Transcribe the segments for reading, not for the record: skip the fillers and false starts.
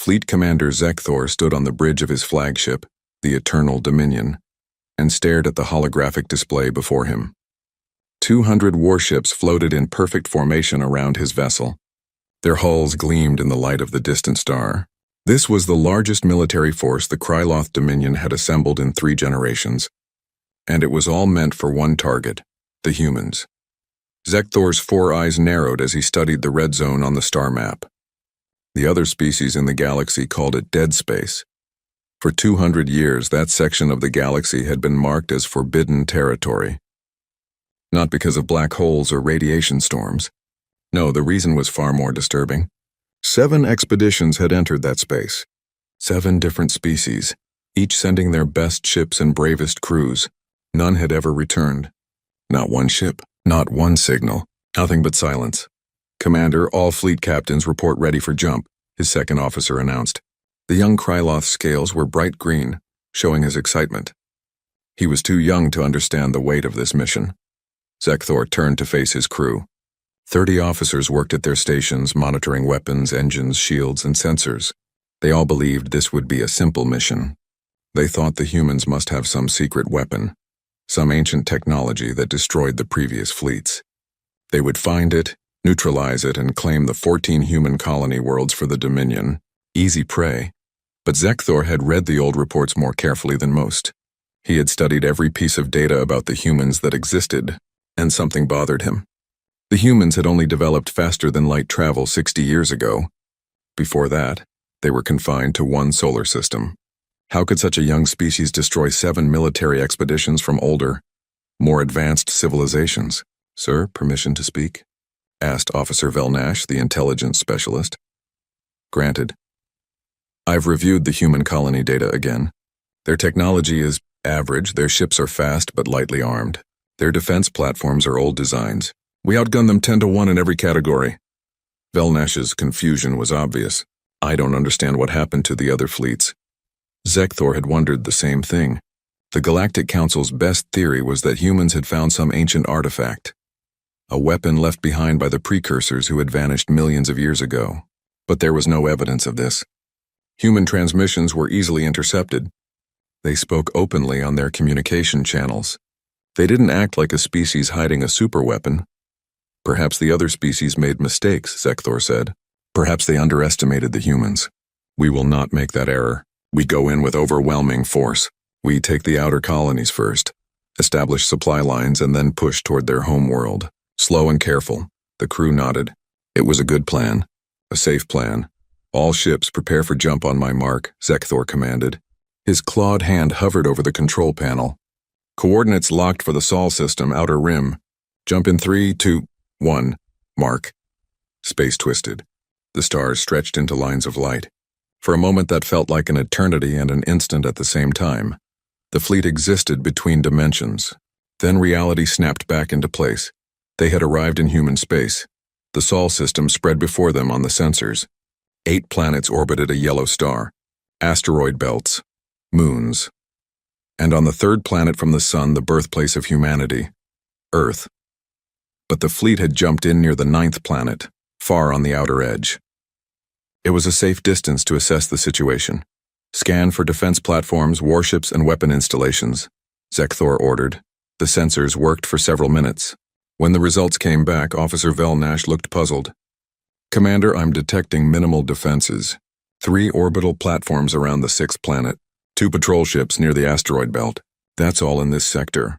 Fleet Commander Zekthor stood on the bridge of his flagship, the Eternal Dominion, and stared at the holographic display before him. 200 warships floated in perfect formation around his vessel. Their hulls gleamed in the light of the distant star. This was the largest military force the Kryloth Dominion had assembled in 3 generations, and it was all meant for one target, the humans. Zekthor's 4 eyes narrowed as he studied the red zone on the star map. The other species in the galaxy called it dead space. For 200 years, that section of the galaxy had been marked as forbidden territory. Not because of black holes or radiation storms. No, the reason was far more disturbing. 7 expeditions had entered that space. 7 different species, each sending their best ships and bravest crews. None had ever returned. Not one ship, not one signal, nothing but silence. "Commander, all fleet captains report ready for jump," his second officer announced. The young Kryloth's scales were bright green, showing his excitement. He was too young to understand the weight of this mission. Zekthor turned to face his crew. 30 officers worked at their stations, monitoring weapons, engines, shields, and sensors. They all believed this would be a simple mission. They thought the humans must have some secret weapon, some ancient technology that destroyed the previous fleets. They would find it, neutralize it, and claim the 14 human colony worlds for the Dominion. Easy prey. But Zekthor had read the old reports more carefully than most. He had studied every piece of data about the humans that existed, and something bothered him. The humans had only developed faster than light travel 60 years ago. Before that, they were confined to one solar system. How could such a young species destroy 7 military expeditions from older, more advanced civilizations? "Sir, permission to speak?" asked Officer Velnash, the intelligence specialist. "Granted. I've reviewed the human colony data again. Their technology is average, their ships are fast but lightly armed. Their defense platforms are old designs. We outgun them 10 to 1 in every category." Velnash's confusion was obvious. "I don't understand what happened to the other fleets." Zekthor had wondered the same thing. The Galactic Council's best theory was that humans had found some ancient artifact, a weapon left behind by the precursors who had vanished millions of years ago. But there was no evidence of this. Human transmissions were easily intercepted. They spoke openly on their communication channels. They didn't act like a species hiding a superweapon. "Perhaps the other species made mistakes," Zekthor said. "Perhaps they underestimated the humans. We will not make that error. We go in with overwhelming force. We take the outer colonies first, establish supply lines, and then push toward their home world. Slow and careful." The crew nodded. It was a good plan. A safe plan. "All ships prepare for jump on my mark," Zekthor commanded. His clawed hand hovered over the control panel. "Coordinates locked for the Sol system, outer rim. Jump in 3, 2, 1. Mark." Space twisted. The stars stretched into lines of light. For a moment that felt like an eternity and an instant at the same time. The fleet existed between dimensions. Then reality snapped back into place. They had arrived in human space. The Sol system spread before them on the sensors. 8 planets orbited a yellow star. Asteroid belts. Moons. And on the 3rd planet from the sun, the birthplace of humanity, Earth. But the fleet had jumped in near the 9th planet, far on the outer edge. It was a safe distance to assess the situation. "Scan for defense platforms, warships, and weapon installations," Zekthor ordered. The sensors worked for several minutes. When the results came back, Officer Velnash looked puzzled. "Commander, I'm detecting minimal defenses. 3 orbital platforms around the 6th planet, 2 patrol ships near the asteroid belt. That's all in this sector.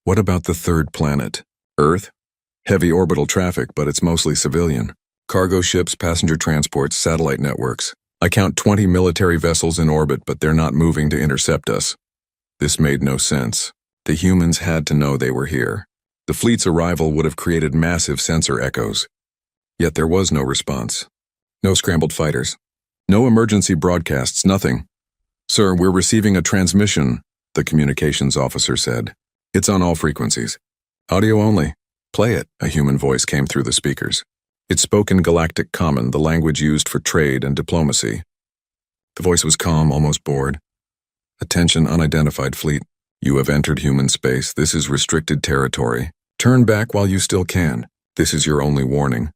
What about the 3rd planet? Earth? Heavy orbital traffic, but it's mostly civilian. Cargo ships, passenger transports, satellite networks. I count 20 military vessels in orbit, but they're not moving to intercept us." This made no sense. The humans had to know they were here. The fleet's arrival would have created massive sensor echoes. Yet there was no response. No scrambled fighters. No emergency broadcasts, nothing. "Sir, we're receiving a transmission," the communications officer said. "It's on all frequencies. Audio only. Play it," a human voice came through the speakers. It spoke in Galactic Common, the language used for trade and diplomacy. The voice was calm, almost bored. "Attention, unidentified fleet. You have entered human space. This is restricted territory. Turn back while you still can. This is your only warning."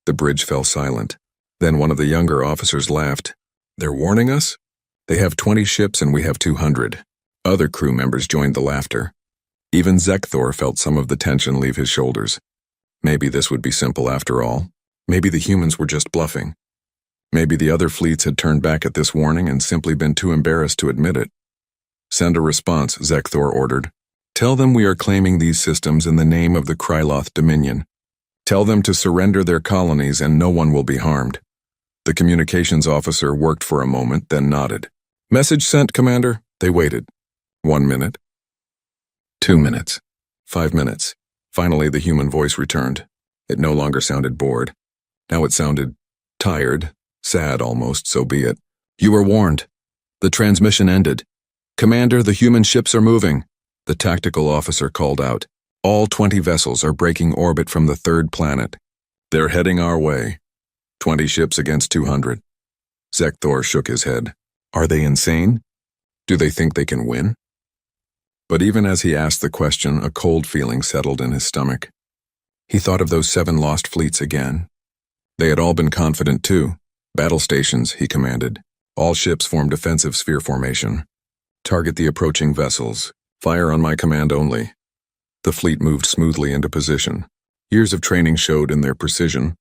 The bridge fell silent. Then one of the younger officers laughed. They're warning us? They have 20 ships and we have 200. Other crew members joined the laughter. Even Zekthor felt some of the tension leave his shoulders. Maybe this would be simple after all. Maybe the humans were just bluffing. Maybe the other fleets had turned back at this warning and simply been too embarrassed to admit it. Send a response, Zekthor ordered. Tell them we are claiming these systems in the name of the Kryloth Dominion. Tell them to surrender their colonies and no one will be harmed. The communications officer worked for a moment, then nodded. Message sent, Commander. They waited. 1 minute. 2 minutes. 5 minutes. Finally, the human voice returned. It no longer sounded bored. Now it sounded tired, sad almost, so be it. You were warned. The transmission ended. Commander, the human ships are moving. The tactical officer called out. All 20 vessels are breaking orbit from the third planet. They're heading our way. 20 ships against 200. Zekthor shook his head. Are they insane? Do they think they can win? But even as he asked the question, a cold feeling settled in his stomach. He thought of those 7 lost fleets again. They had all been confident too. Battle stations, he commanded. All ships form defensive sphere formation. Target the approaching vessels. Fire on my command only. The fleet moved smoothly into position. Years of training showed in their precision.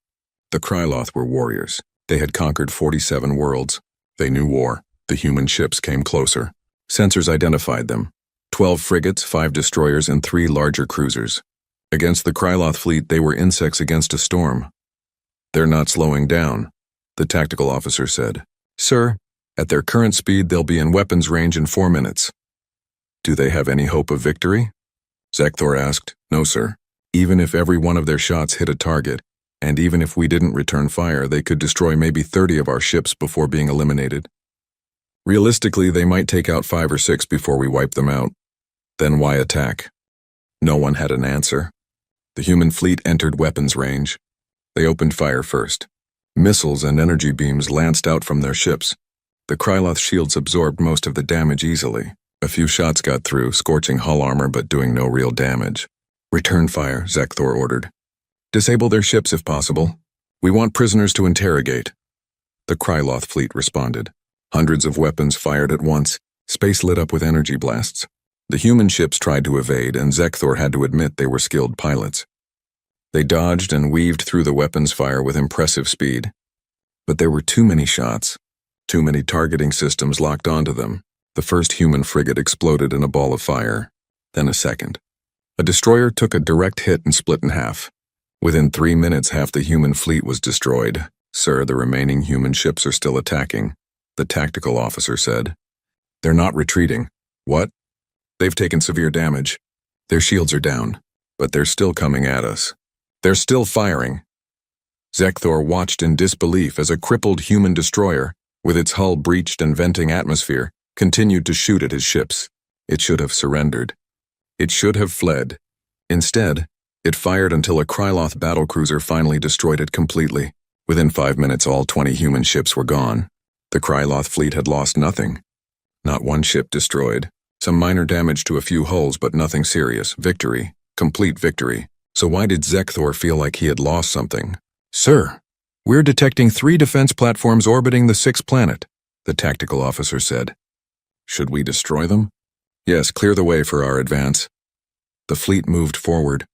The Kryloth were warriors. They had conquered 47 worlds. They knew war. The human ships came closer. Sensors identified them. 12 frigates, 5 destroyers, and 3 larger cruisers. Against the Kryloth fleet, they were insects against a storm. They're not slowing down, the tactical officer said. Sir, at their current speed, they'll be in weapons range in 4 minutes. Do they have any hope of victory? Zekthor asked. No, sir. Even if every one of their shots hit a target, and even if we didn't return fire, they could destroy maybe 30 of our ships before being eliminated. Realistically, they might take out 5 or 6 before we wipe them out. Then why attack? No one had an answer. The human fleet entered weapons range. They opened fire first. Missiles and energy beams lanced out from their ships. The Kryloth shields absorbed most of the damage easily. A few shots got through, scorching hull armor but doing no real damage. Return fire, Zekthor ordered. Disable their ships if possible. We want prisoners to interrogate. The Kryloth fleet responded. Hundreds of weapons fired at once. Space lit up with energy blasts. The human ships tried to evade, and Zekthor had to admit they were skilled pilots. They dodged and weaved through the weapons fire with impressive speed. But there were too many shots. Too many targeting systems locked onto them. The first human frigate exploded in a ball of fire. Then a second. A destroyer took a direct hit and split in half. Within 3 minutes, half the human fleet was destroyed. Sir, the remaining human ships are still attacking, the tactical officer said. They're not retreating. What? They've taken severe damage. Their shields are down, but they're still coming at us. They're still firing. Zekthor watched in disbelief as a crippled human destroyer, with its hull breached and venting atmosphere, continued to shoot at his ships. It should have surrendered. It should have fled. Instead, it fired until a Kryloth battlecruiser finally destroyed it completely. Within 5 minutes, all 20 human ships were gone. The Kryloth fleet had lost nothing. Not one ship destroyed. Some minor damage to a few hulls, but nothing serious. Victory. Complete victory. So why did Zekthor feel like he had lost something? Sir, we're detecting 3 defense platforms orbiting the 6th planet, the tactical officer said. Should we destroy them? Yes, clear the way for our advance. The fleet moved forward.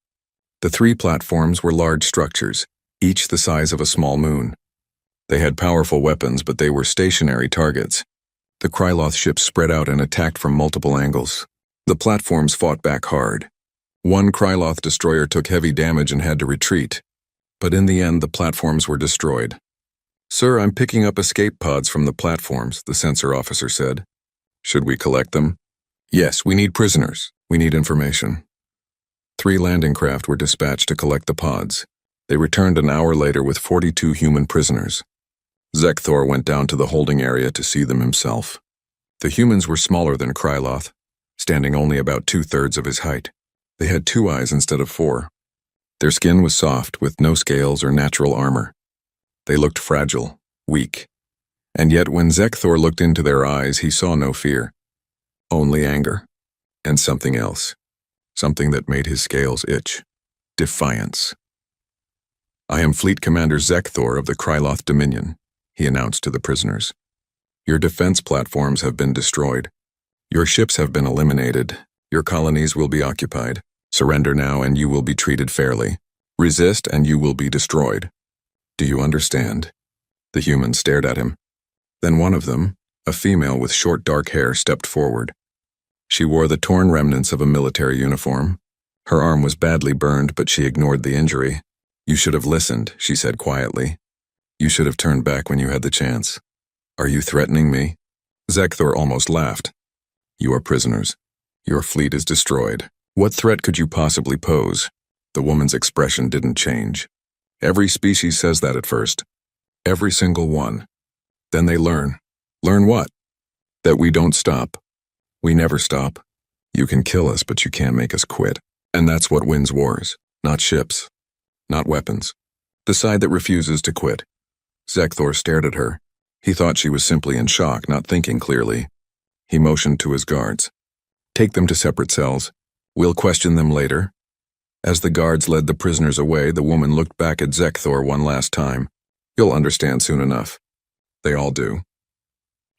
The 3 platforms were large structures, each the size of a small moon. They had powerful weapons, but they were stationary targets. The Kryloth ships spread out and attacked from multiple angles. The platforms fought back hard. One Kryloth destroyer took heavy damage and had to retreat. But in the end, the platforms were destroyed. Sir, I'm picking up escape pods from the platforms, the sensor officer said. Should we collect them? Yes, we need prisoners. We need information. 3 landing craft were dispatched to collect the pods. They returned an hour later with 42 human prisoners. Zekthor went down to the holding area to see them himself. The humans were smaller than Kryloth, standing only about 2/3 of his height. They had 2 eyes instead of 4. Their skin was soft, with no scales or natural armor. They looked fragile, weak. And yet when Zekthor looked into their eyes, he saw no fear. Only anger. And something else. Something that made his scales itch. Defiance. I am Fleet Commander Zekthor of the Kryloth Dominion, he announced to the prisoners. Your defense platforms have been destroyed. Your ships have been eliminated. Your colonies will be occupied. Surrender now and you will be treated fairly. Resist and you will be destroyed. Do you understand? The humans stared at him. Then one of them, a female with short dark hair, stepped forward. She wore the torn remnants of a military uniform. Her arm was badly burned, but she ignored the injury. You should have listened, she said quietly. You should have turned back when you had the chance. Are you threatening me? Zekthor almost laughed. You are prisoners. Your fleet is destroyed. What threat could you possibly pose? The woman's expression didn't change. Every species says that at first. Every single one. Then they learn. Learn what? That we don't stop. We never stop. You can kill us, but you can't make us quit. And that's what wins wars. Not ships. Not weapons. The side that refuses to quit. Zekthor stared at her. He thought she was simply in shock, not thinking clearly. He motioned to his guards. Take them to separate cells. We'll question them later. As the guards led the prisoners away, the woman looked back at Zekthor one last time. You'll understand soon enough. They all do.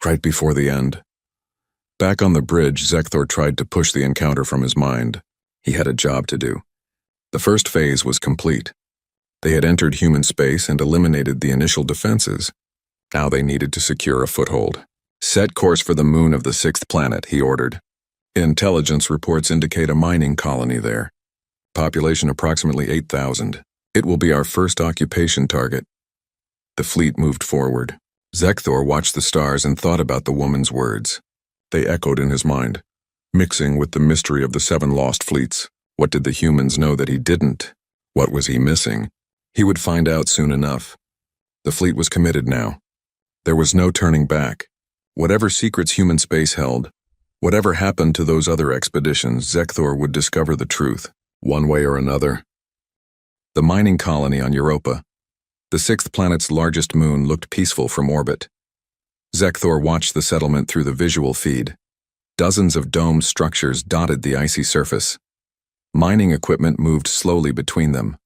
Right before the end. Back on the bridge, Zekthor tried to push the encounter from his mind. He had a job to do. The first phase was complete. They had entered human space and eliminated the initial defenses. Now they needed to secure a foothold. Set course for the moon of the 6th planet, he ordered. Intelligence reports indicate a mining colony there. Population approximately 8,000. It will be our first occupation target. The fleet moved forward. Zekthor watched the stars and thought about the woman's words. They echoed in his mind, mixing with the mystery of the 7 lost fleets. What did the humans know that he didn't? What was he missing? He would find out soon enough. The fleet was committed now. There was no turning back. Whatever secrets human space held, whatever happened to those other expeditions, Zekthor would discover the truth, one way or another. The mining colony on Europa, the 6th planet's largest moon, looked peaceful from orbit. Zekthor watched the settlement through the visual feed. Dozens of domed structures dotted the icy surface. Mining equipment moved slowly between them.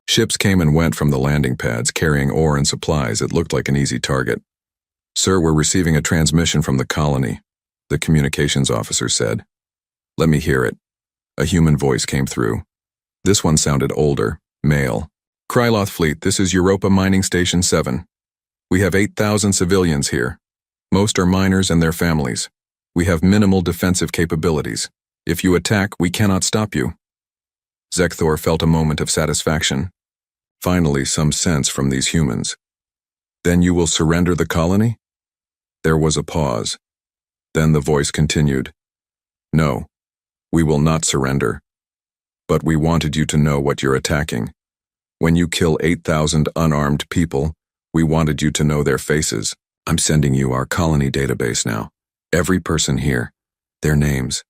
Ships came and went from the landing pads, carrying ore and supplies. It looked like an easy target. Sir, we're receiving a transmission from the colony, the communications officer said. Let me hear it. A human voice came through. This one sounded older, male. Kryloth Fleet, this is Europa Mining Station 7. We have 8,000 civilians here. Most are miners and their families. We have minimal defensive capabilities. If you attack, we cannot stop you. Zekthor felt a moment of satisfaction. Finally, some sense from these humans. Then you will surrender the colony? There was a pause. Then the voice continued. No, we will not surrender. But we wanted you to know what you're attacking. When you kill 8,000 unarmed people, we wanted you to know their faces. I'm sending you our colony database now. Every person here, their names,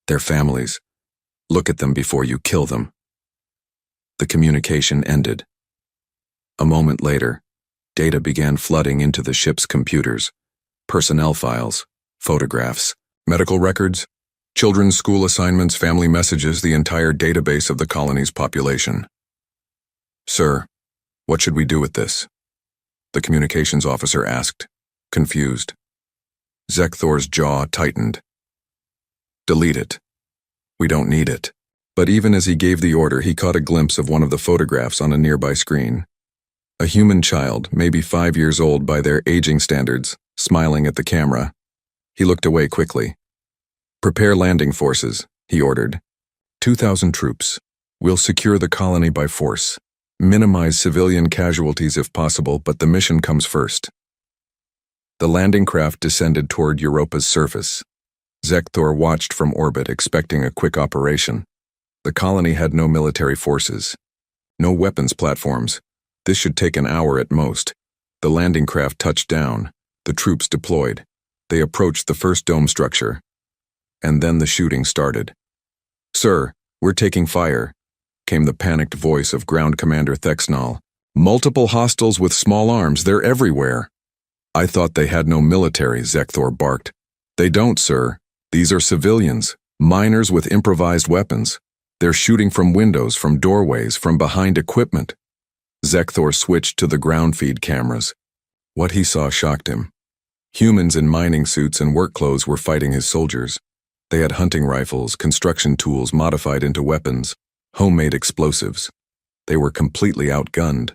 their families. Look at them before you kill them. The communication ended. A moment later, data began flooding into the ship's computers. Personnel files, photographs, medical records, children's school assignments, family messages, the entire database of the colony's population. Sir, what should we do with this? The communications officer asked, confused. Zekthor's jaw tightened. Delete it. We don't need it. But even as he gave the order, he caught a glimpse of one of the photographs on a nearby screen. A human child, maybe 5 years old by their aging standards, smiling at the camera. He looked away quickly. Prepare landing forces, he ordered. 2,000 troops. We'll secure the colony by force. Minimize civilian casualties if possible, but the mission comes first. The landing craft descended toward Europa's surface. Zekthor watched from orbit, expecting a quick operation. The colony had no military forces. No weapons platforms. This should take an hour at most. The landing craft touched down. The troops deployed. They approached the first dome structure. And then the shooting started. Sir, we're taking fire, came the panicked voice of Ground Commander Thexnall. Multiple hostiles with small arms, they're everywhere. I thought they had no military, Zekthor barked. They don't, sir. These are civilians, miners with improvised weapons. They're shooting from windows, from doorways, from behind equipment. Zekthor switched to the ground feed cameras. What he saw shocked him. Humans in mining suits and work clothes were fighting his soldiers. They had hunting rifles, construction tools modified into weapons, homemade explosives. They were completely outgunned.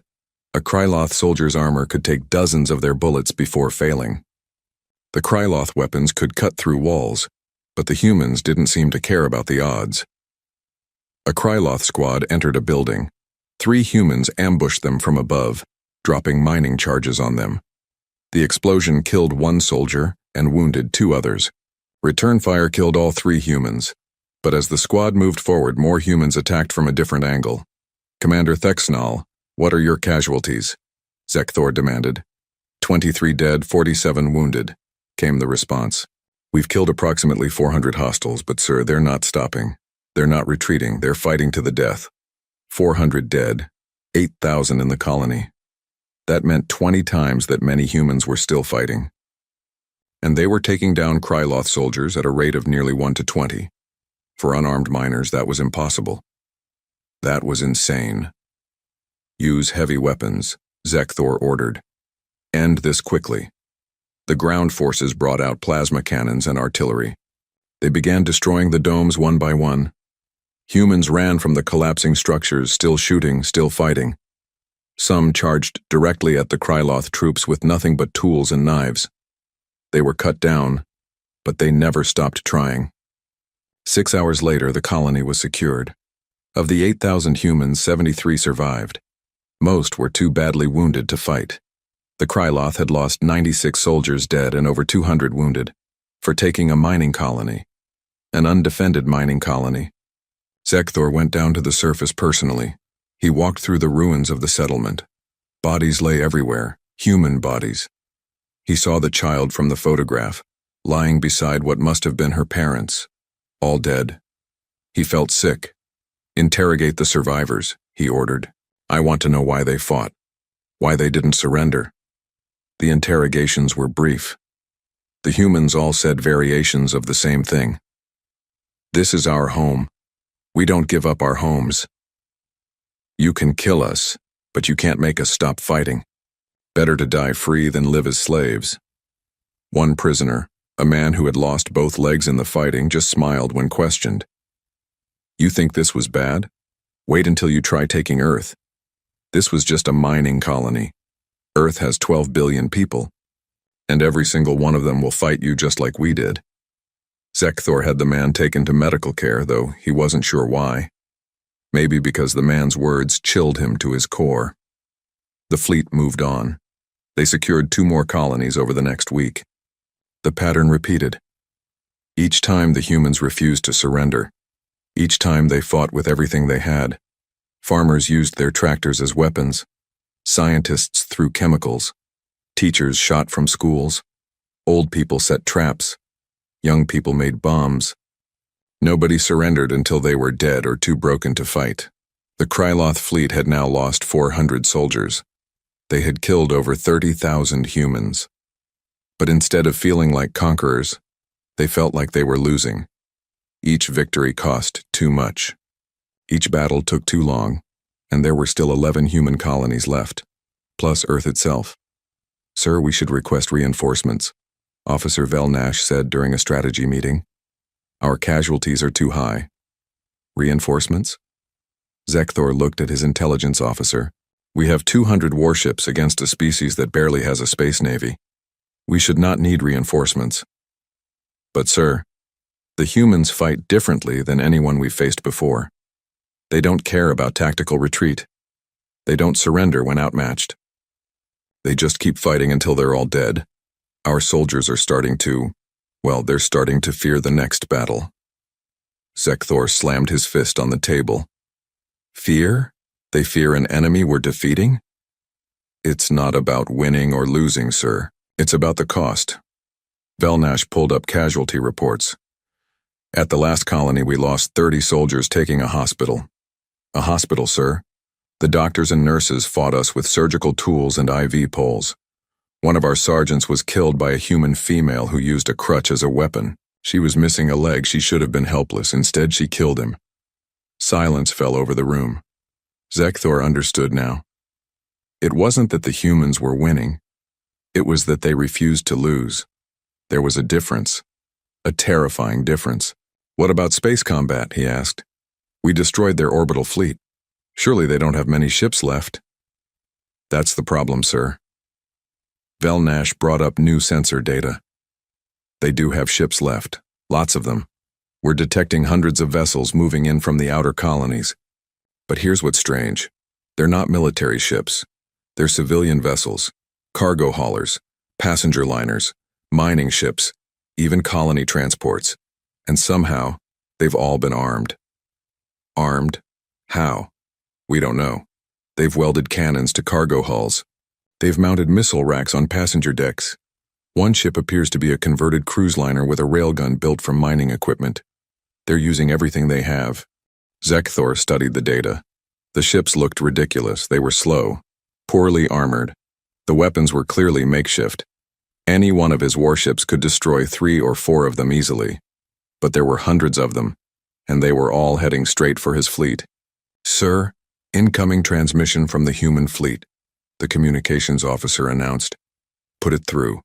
A Kryloth soldier's armor could take dozens of their bullets before failing. The Kryloth weapons could cut through walls, but the humans didn't seem to care about the odds. A Kryloth squad entered a building. 3 humans ambushed them from above, dropping mining charges on them. The explosion killed 1 soldier and wounded 2 others. Return fire killed all 3 humans, but as the squad moved forward, more humans attacked from a different angle. "Commander Thexnal, what are your casualties?" Zekthor demanded. 23 dead, 47 wounded, came the response. "We've killed approximately 400 hostiles, but sir, they're not stopping. They're not retreating, they're fighting to the death. 400 dead, 8,000 in the colony. That meant 20 times that many humans were still fighting. And they were taking down Kryloth soldiers at a rate of nearly 1 to 20. For unarmed miners, that was impossible. That was insane. Use heavy weapons, Zekthor ordered. End this quickly." The ground forces brought out plasma cannons and artillery. They began destroying the domes one by one. Humans ran from the collapsing structures, still shooting, still fighting. Some charged directly at the Kryloth troops with nothing but tools and knives. They were cut down, but they never stopped trying. 6 hours later, the colony was secured. Of the 8,000 humans, 73 survived. Most were too badly wounded to fight. The Kryloth had lost 96 soldiers dead and over 200 wounded for taking a mining colony, an undefended mining colony. Zekthor went down to the surface personally. He walked through the ruins of the settlement. Bodies lay everywhere, human bodies. He saw the child from the photograph, lying beside what must have been her parents, all dead. He felt sick. "Interrogate the survivors," he ordered. "I want to know why they fought, why they didn't surrender." The interrogations were brief. The humans all said variations of the same thing. "This is our home. We don't give up our homes. You can kill us, but you can't make us stop fighting. Better to die free than live as slaves." One prisoner, a man who had lost both legs in the fighting, just smiled when questioned. "You think this was bad? Wait until you try taking Earth. This was just a mining colony. Earth has 12 billion people, and every single one of them will fight you just like we did." Zekthor had the man taken to medical care, though he wasn't sure why. Maybe because the man's words chilled him to his core. The fleet moved on. They secured 2 more colonies over the next week. The pattern repeated. Each time the humans refused to surrender. Each time they fought with everything they had. Farmers used their tractors as weapons. Scientists threw chemicals. Teachers shot from schools. Old people set traps. Young people made bombs. Nobody surrendered until they were dead or too broken to fight. The Kryloth fleet had now lost 400 soldiers. They had killed over 30,000 humans. But instead of feeling like conquerors, they felt like they were losing. Each victory cost too much. Each battle took too long, and there were still 11 human colonies left, plus Earth itself. "Sir, we should request reinforcements," Officer Velnash said during a strategy meeting. "Our casualties are too high." "Reinforcements?" Zekthor looked at his intelligence officer. "We have 200 warships against a species that barely has a space navy. We should not need reinforcements." "But sir, the humans fight differently than anyone we've faced before. They don't care about tactical retreat. They don't surrender when outmatched. They just keep fighting until they're all dead. Our soldiers are starting to, well, they're starting to fear the next battle." Zekthor slammed his fist on the table. "Fear? They fear an enemy we're defeating? It's not about winning or losing, sir. It's about the cost." Velnash pulled up casualty reports. "At the last colony, we lost 30 soldiers taking a hospital. A hospital, sir. The doctors and nurses fought us with surgical tools and IV poles. One of our sergeants was killed by a human female who used a crutch as a weapon. She was missing a leg. She should have been helpless. Instead, she killed him." Silence fell over the room. Zekthor understood now. It wasn't that the humans were winning. It was that they refused to lose. There was a difference. A terrifying difference. What about space combat, he asked. We destroyed their orbital fleet. Surely they don't have many ships left. That's the problem, sir. Velnash brought up new sensor data. They do have ships left, lots of them. We're detecting hundreds of vessels moving in from the outer colonies. But here's what's strange. They're not military ships. They're civilian vessels, cargo haulers, passenger liners, mining ships, even colony transports. And somehow, they've all been armed. Armed? How? We don't know. They've welded cannons to cargo hulls. They've mounted missile racks on passenger decks. One ship appears to be a converted cruise liner with a railgun built from mining equipment. They're using everything they have. Zekthor studied the data. The ships looked ridiculous. They were slow, poorly armored. The weapons were clearly makeshift. Any one of his warships could destroy 3 or 4 of them easily. But there were hundreds of them, and they were all heading straight for his fleet. Sir, incoming transmission from the human fleet, the communications officer announced. Put it through.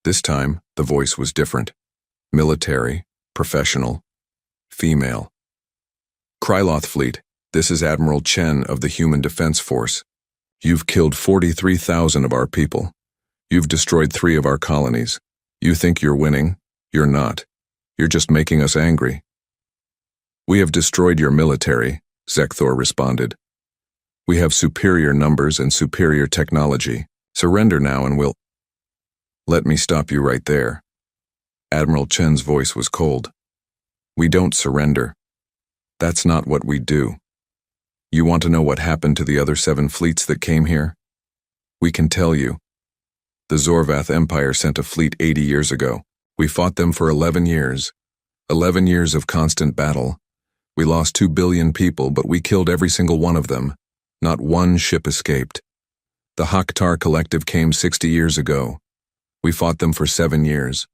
This time, the voice was different. Military, professional, female. Kryloth Fleet, this is Admiral Chen of the Human Defense Force. You've killed 43,000 of our people. You've destroyed 3 of our colonies. You think you're winning? You're not. You're just making us angry. We have destroyed your military, Zekthor responded. We have superior numbers and superior technology. Surrender now and we'll... Let me stop you right there. Admiral Chen's voice was cold. We don't surrender. That's not what we do. You want to know what happened to the other 7 fleets that came here? We can tell you. The Zorvath Empire sent a fleet 80 years ago. We fought them for 11 years. 11 years of constant battle. We lost 2 billion people, but we killed every single one of them. Not one ship escaped. The Hakhtar Collective came 60 years ago. We fought them for 7 years.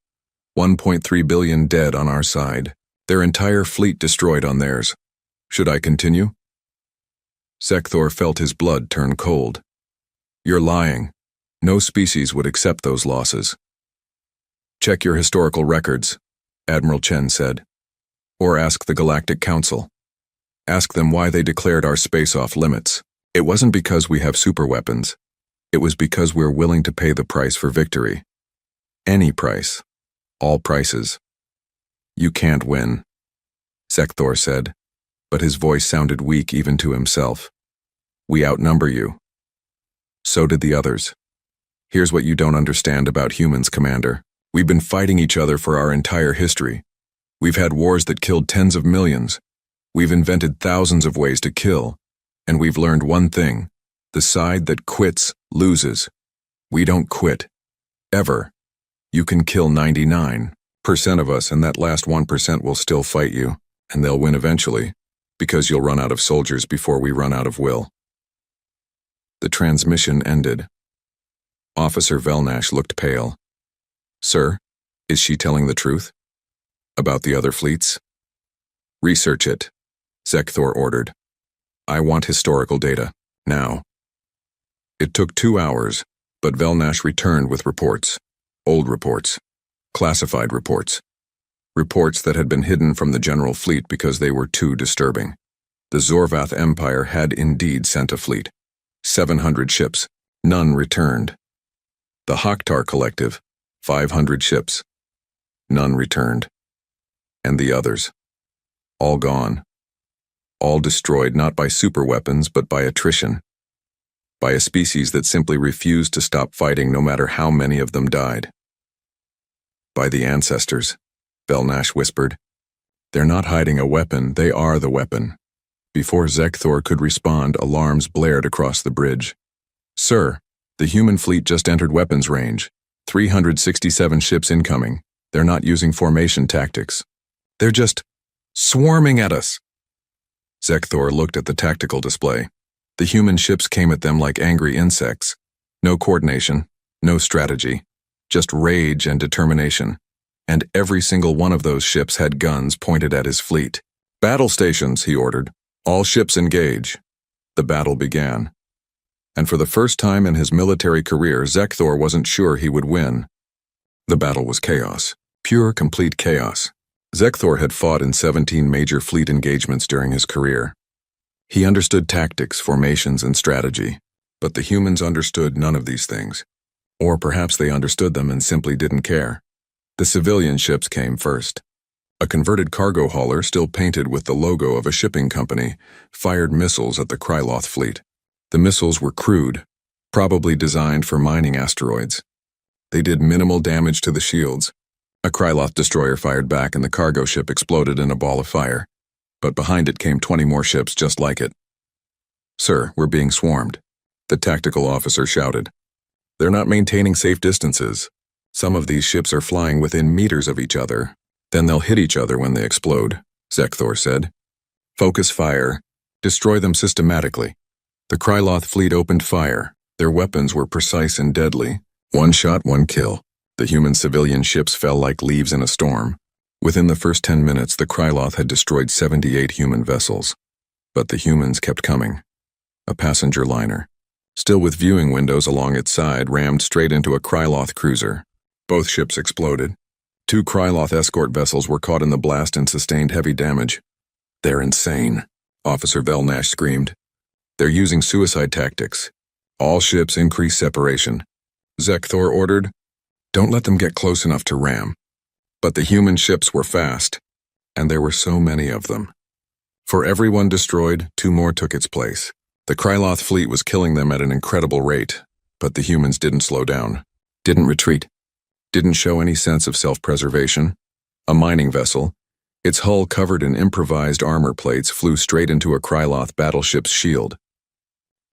1.3 billion dead on our side. Their entire fleet destroyed on theirs. Should I continue? Zekthor felt his blood turn cold. You're lying. No species would accept those losses. Check your historical records, Admiral Chen said. Or ask the Galactic Council. Ask them why they declared our space off limits. It wasn't because we have superweapons. It was because we're willing to pay the price for victory. Any price. All prices. You can't win, Zekthor said, but his voice sounded weak even to himself. We outnumber you. So did the others. Here's what you don't understand about humans, Commander. We've been fighting each other for our entire history. We've had wars that killed tens of millions. We've invented thousands of ways to kill. And we've learned one thing. The side that quits, loses. We don't quit. Ever. You can kill 99% of us, and that last 1% will still fight you, and they'll win eventually, because you'll run out of soldiers before we run out of will. The transmission ended. Officer Velnash looked pale. Sir, is she telling the truth? About the other fleets? Research it, Zekthor ordered. I want historical data, now. It took 2 hours, but Velnash returned with reports. Old reports. Classified reports. Reports that had been hidden from the general fleet because they were too disturbing. The Zorvath Empire had indeed sent a fleet. 700 ships. None returned. The Hakhtar Collective. 500 ships. None returned. And the others. All gone. All destroyed not by superweapons but by attrition. By a species that simply refused to stop fighting no matter how many of them died. By the ancestors, Velnash whispered. They're not hiding a weapon, they are the weapon. Before Zekthor could respond, alarms blared across the bridge. Sir, the human fleet just entered weapons range. 367 ships incoming. They're not using formation tactics. They're just swarming at us. Zekthor looked at the tactical display. The human ships came at them like angry insects. No coordination, no strategy, just rage and determination. And every single one of those ships had guns pointed at his fleet. Battle stations, he ordered. All ships engage. The battle began. and for the first time in his military career, Zekthor wasn't sure he would win. The battle was chaos. Pure, complete chaos. Zekthor had fought in 17 major fleet engagements during his career. He understood tactics, formations, and strategy, but the humans understood none of these things. Or perhaps they understood them and simply didn't care. The civilian ships came first. A converted cargo hauler, still painted with the logo of a shipping company, fired missiles at the Kryloth fleet. The missiles were crude, probably designed for mining asteroids. They did minimal damage to the shields. A Kryloth destroyer fired back and the cargo ship exploded in a ball of fire. But behind it came 20 more ships just like it. "Sir, we're being swarmed," the tactical officer shouted. "They're not maintaining safe distances. Some of these ships are flying within meters of each other. Then they'll hit each other when they explode," Zekthor said. "Focus fire. Destroy them systematically." The Kryloth fleet opened fire. Their weapons were precise and deadly. One shot, one kill. The human civilian ships fell like leaves in a storm. Within the first 10 minutes, the Kryloth had destroyed 78 human vessels. But the humans kept coming. A passenger liner, still with viewing windows along its side, rammed straight into a Kryloth cruiser. Both ships exploded. 2 Kryloth escort vessels were caught in the blast and sustained heavy damage. "They're insane," Officer Velnash screamed. "They're using suicide tactics. All ships increase separation." Zekthor ordered, "Don't let them get close enough to ram." But the human ships were fast, and there were so many of them. For every one destroyed, 2 more took its place. The Kryloth fleet was killing them at an incredible rate, but the humans didn't slow down, didn't retreat, didn't show any sense of self-preservation. A mining vessel, its hull covered in improvised armor plates, flew straight into a Kryloth battleship's shield.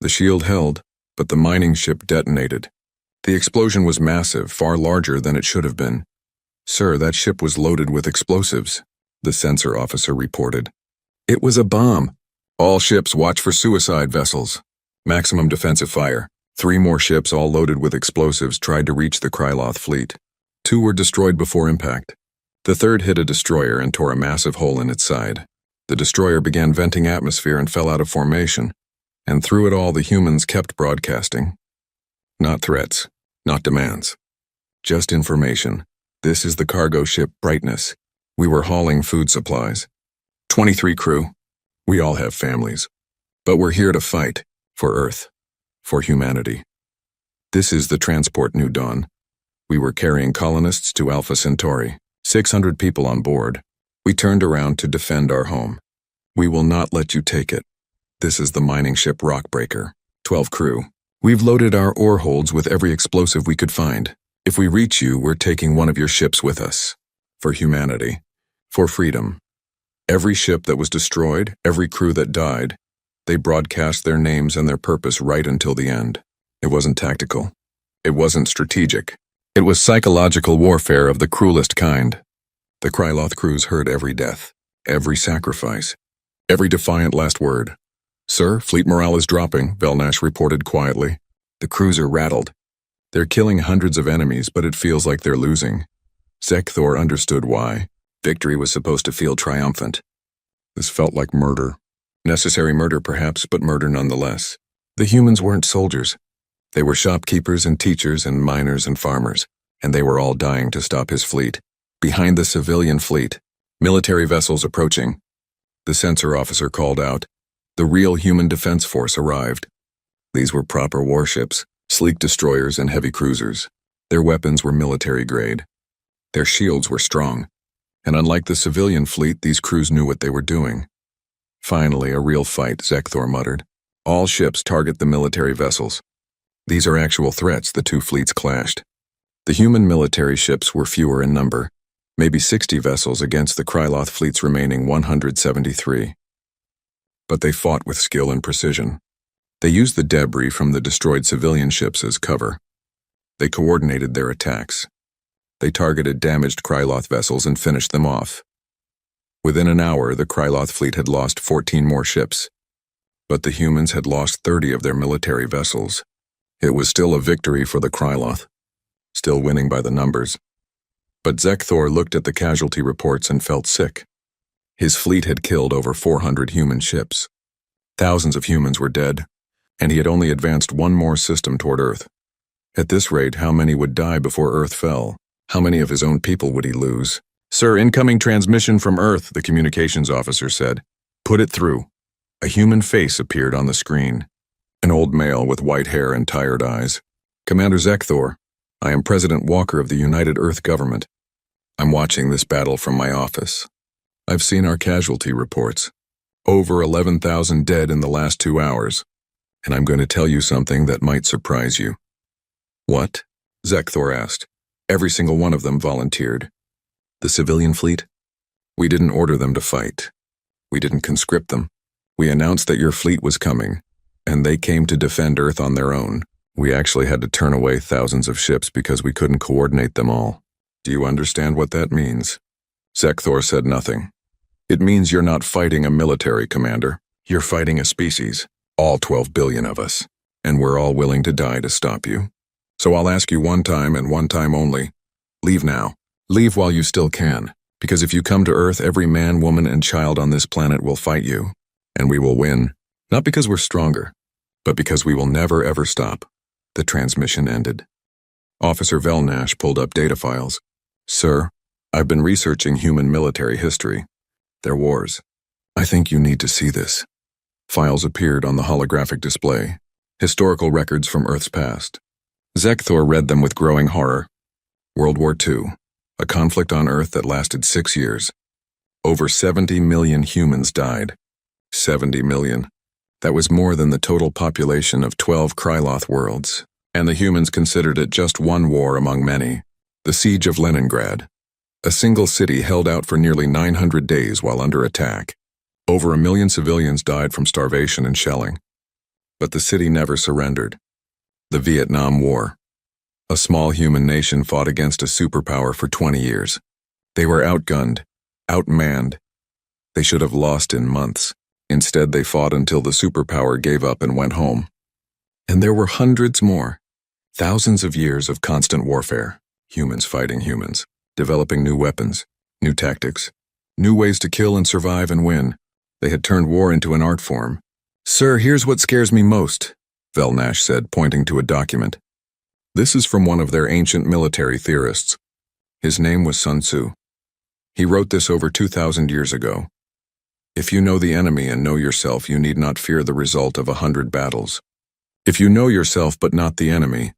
The shield held, but the mining ship detonated. The explosion was massive, far larger than it should have been. "Sir, that ship was loaded with explosives," the sensor officer reported. "It was a bomb. All ships watch for suicide vessels. Maximum defensive fire." 3 more ships, all loaded with explosives, tried to reach the Kryloth fleet. 2 were destroyed before impact. The third hit a destroyer and tore a massive hole in its side. The destroyer began venting atmosphere and fell out of formation. And through it all, the humans kept broadcasting. Not threats, not demands. Just information. "This is the cargo ship Brightness. We were hauling food supplies. 23 crew. We all have families. But we're here to fight. For Earth. For humanity. This is the transport New Dawn. We were carrying colonists to Alpha Centauri. 600 people on board. We turned around to defend our home. We will not let you take it. This is the mining ship Rockbreaker. 12 crew. We've loaded our ore holds with every explosive we could find. If we reach you, we're taking one of your ships with us. For humanity. For freedom." Every ship that was destroyed, every crew that died, they broadcast their names and their purpose right until the end. It wasn't tactical. It wasn't strategic. It was psychological warfare of the cruelest kind. The Kryloth crews heard every death, every sacrifice, every defiant last word. "Sir, fleet morale is dropping," Velnash reported quietly. The cruiser rattled. "They're killing hundreds of enemies, but it feels like they're losing." Zekthor understood why. Victory was supposed to feel triumphant. This felt like murder. Necessary murder, perhaps, but murder nonetheless. The humans weren't soldiers. They were shopkeepers and teachers and miners and farmers, and they were all dying to stop his fleet. Behind the civilian fleet, military vessels approaching. The sensor officer called out. The real human defense force arrived. These were proper warships, sleek destroyers and heavy cruisers. Their weapons were military grade. Their shields were strong. And unlike the civilian fleet, these crews knew what they were doing. "Finally, a real fight," Zekthor muttered. "All ships target the military vessels." These are actual threats. The 2 fleets clashed. The human military ships were fewer in number, maybe 60 vessels against the Kryloth fleet's remaining 173. But they fought with skill and precision. They used the debris from the destroyed civilian ships as cover. They coordinated their attacks. They targeted damaged Kryloth vessels and finished them off. Within an hour, the Kryloth fleet had lost 14 more ships. But the humans had lost 30 of their military vessels. It was still a victory for the Kryloth, still winning by the numbers. But Zekthor looked at the casualty reports and felt sick. His fleet had killed over 400 human ships. Thousands of humans were dead. and he had only advanced one more system toward Earth. At this rate, how many would die before Earth fell? How many of his own people would he lose? "Sir, incoming transmission from Earth," the communications officer said. "Put it through." A human face appeared on the screen. An old male with white hair and tired eyes. "Commander Zekthor, I am President Walker of the United Earth Government. I'm watching this battle from my office. I've seen our casualty reports. Over 11,000 dead in the last 2 hours. And I'm going to tell you something that might surprise you." "What?" Zekthor asked. Every single one of them volunteered. "The civilian fleet? We didn't order them to fight. We didn't conscript them. We announced that your fleet was coming, and they came to defend Earth on their own. We actually had to turn away thousands of ships because we couldn't coordinate them all. Do you understand what that means?" Zekthor said nothing. "It means you're not fighting a military commander. You're fighting a species, all 12 billion of us, and we're all willing to die to stop you. So I'll ask you one time and one time only. Leave now. Leave while you still can, because if you come to Earth, every man, woman, and child on this planet will fight you, and we will win. Not because we're stronger, but because we will never ever stop." The transmission ended. Officer Velnash pulled up data files. "Sir, I've been researching human military history. Their wars. I think you need to see this." Files appeared on the holographic display. Historical records from Earth's past. Zekthor read them with growing horror. World War II. A conflict on Earth that lasted 6 years. Over 70 million humans died. 70 million. That was more than the total population of 12 Kryloth worlds. And the humans considered it just one war among many. The Siege of Leningrad. A single city held out for nearly 900 days while under attack. Over 1 million civilians died from starvation and shelling. But the city never surrendered. The Vietnam War. A small human nation fought against a superpower for 20 years. They were outgunned, outmanned. They should have lost in months. Instead, they fought until the superpower gave up and went home. And there were hundreds more. Thousands of years of constant warfare. Humans fighting humans. Developing new weapons, new tactics, new ways to kill and survive and win. They had turned war into an art form. "Sir, here's what scares me most," Velnash said, pointing to a document. This is from one of their ancient military theorists. His name was Sun Tzu. He wrote this over 2,000 years ago. "If you know the enemy and know yourself, you need not fear the result of 100 battles. If you know yourself but not the enemy,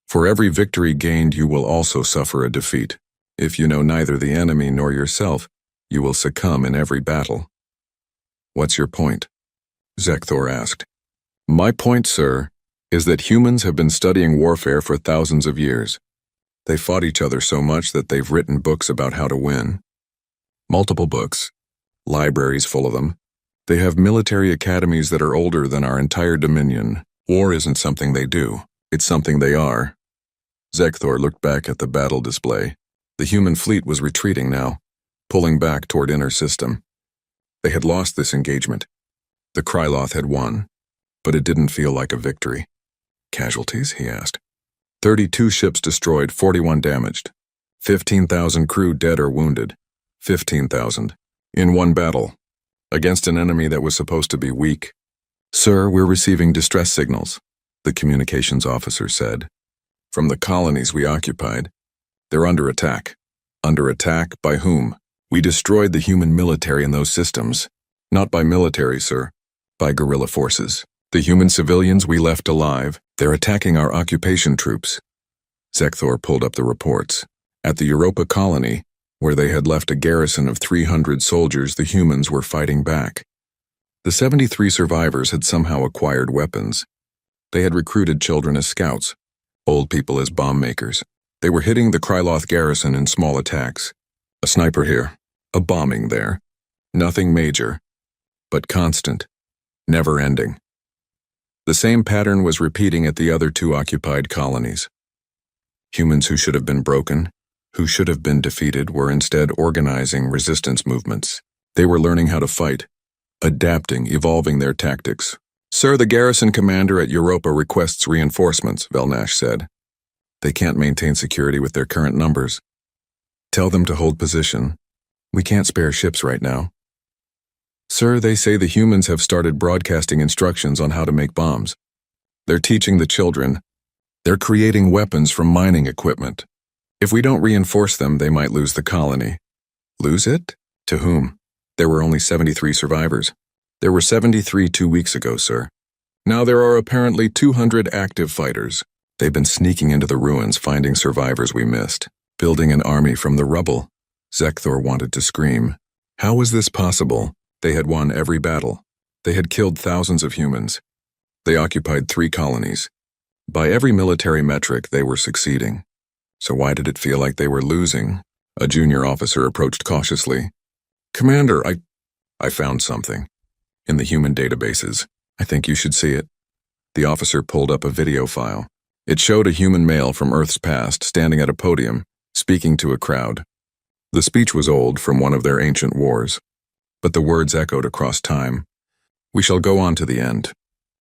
for every victory gained you will also suffer a defeat. If you know neither the enemy nor yourself, you will succumb in every battle." "What's your point?" Zekthor asked. "My point, sir, is that humans have been studying warfare for thousands of years. They fought each other so much that they've written books about how to win. Multiple books. Libraries full of them. They have military academies that are older than our entire dominion. War isn't something they do. It's something they are." Zekthor looked back at the battle display. The human fleet was retreating now, pulling back toward inner system. They had lost this engagement. The Kryloth had won, but it didn't feel like a victory. "Casualties?" he asked. 32 ships destroyed, 41 damaged. 15,000 crew dead or wounded. 15,000. In one battle, against an enemy that was supposed to be weak. "Sir, we're receiving distress signals," the communications officer said. "From the colonies we occupied. They're under attack." "Under attack? By whom?" "We destroyed the human military in those systems." "Not by military, sir. By guerrilla forces. The human civilians we left alive, they're attacking our occupation troops." Zekthor pulled up the reports. At the Europa colony, where they had left a garrison of 300 soldiers, the humans were fighting back. The 73 survivors had somehow acquired weapons. They had recruited children as scouts, old people as bomb makers. They were hitting the Kryloth garrison in small attacks. A sniper here, a bombing there. Nothing major, but constant, never ending. The same pattern was repeating at the other 2 occupied colonies. Humans who should have been broken, who should have been defeated, were instead organizing resistance movements. They were learning how to fight, adapting, evolving their tactics. "Sir, the garrison commander at Europa requests reinforcements," Velnash said. "They can't maintain security with their current numbers." "Tell them to hold position. We can't spare ships right now." "Sir, they say the humans have started broadcasting instructions on how to make bombs. They're teaching the children. They're creating weapons from mining equipment. If we don't reinforce them, they might lose the colony. Lose it? To whom? There were only 73 survivors. There were 73 2 weeks ago, sir. Now there are apparently 200 active fighters. They've been sneaking into the ruins, finding survivors we missed, building an army from the rubble. Zekthor wanted to scream. How was this possible? They had won every battle. They had killed thousands of humans. They occupied 3 colonies. By every military metric, they were succeeding. So why did it feel like they were losing? A junior officer approached cautiously. Commander, I found something. In the human databases. I think you should see it. The officer pulled up a video file. It showed a human male from Earth's past standing at a podium, speaking to a crowd. The speech was old, from one of their ancient wars. But the words echoed across time. We shall go on to the end.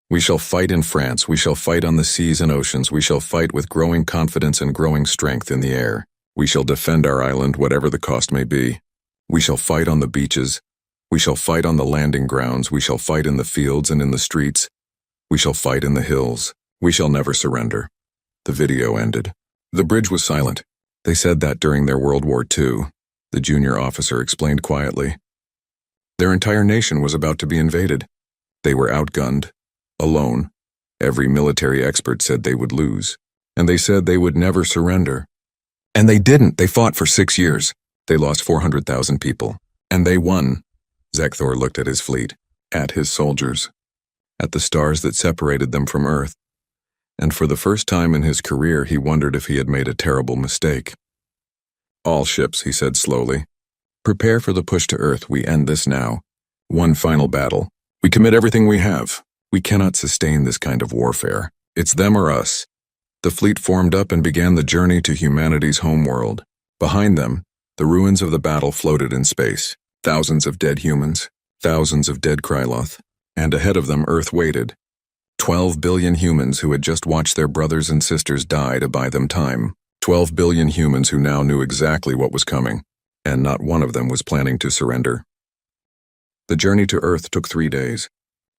We shall fight in France. We shall fight on the seas and oceans. We shall fight with growing confidence and growing strength in the air. We shall defend our island, whatever the cost may be. We shall fight on the beaches. We shall fight on the landing grounds. We shall fight in the fields and in the streets. We shall fight in the hills. We shall never surrender. The video ended. The bridge was silent. They said that during their World War II. The junior officer explained quietly. Their entire nation was about to be invaded. They were outgunned, alone. Every military expert said they would lose. And they said they would never surrender. And they didn't. They fought for 6 years. They lost 400,000 people. And they won. Zekthor looked at his fleet, at his soldiers, at the stars that separated them from Earth. And for the first time in his career, he wondered if he had made a terrible mistake. All ships, he said slowly. Prepare for the push to Earth. We end this now. One final battle. We commit everything we have. We cannot sustain this kind of warfare. It's them or us. The fleet formed up and began the journey to humanity's homeworld. Behind them, the ruins of the battle floated in space. Thousands of dead humans, thousands of dead Kryloth. And ahead of them, Earth waited. 12 billion humans who had just watched their brothers and sisters die to buy them time. 12 billion humans who now knew exactly what was coming. And not one of them was planning to surrender. The journey to Earth took 3 days.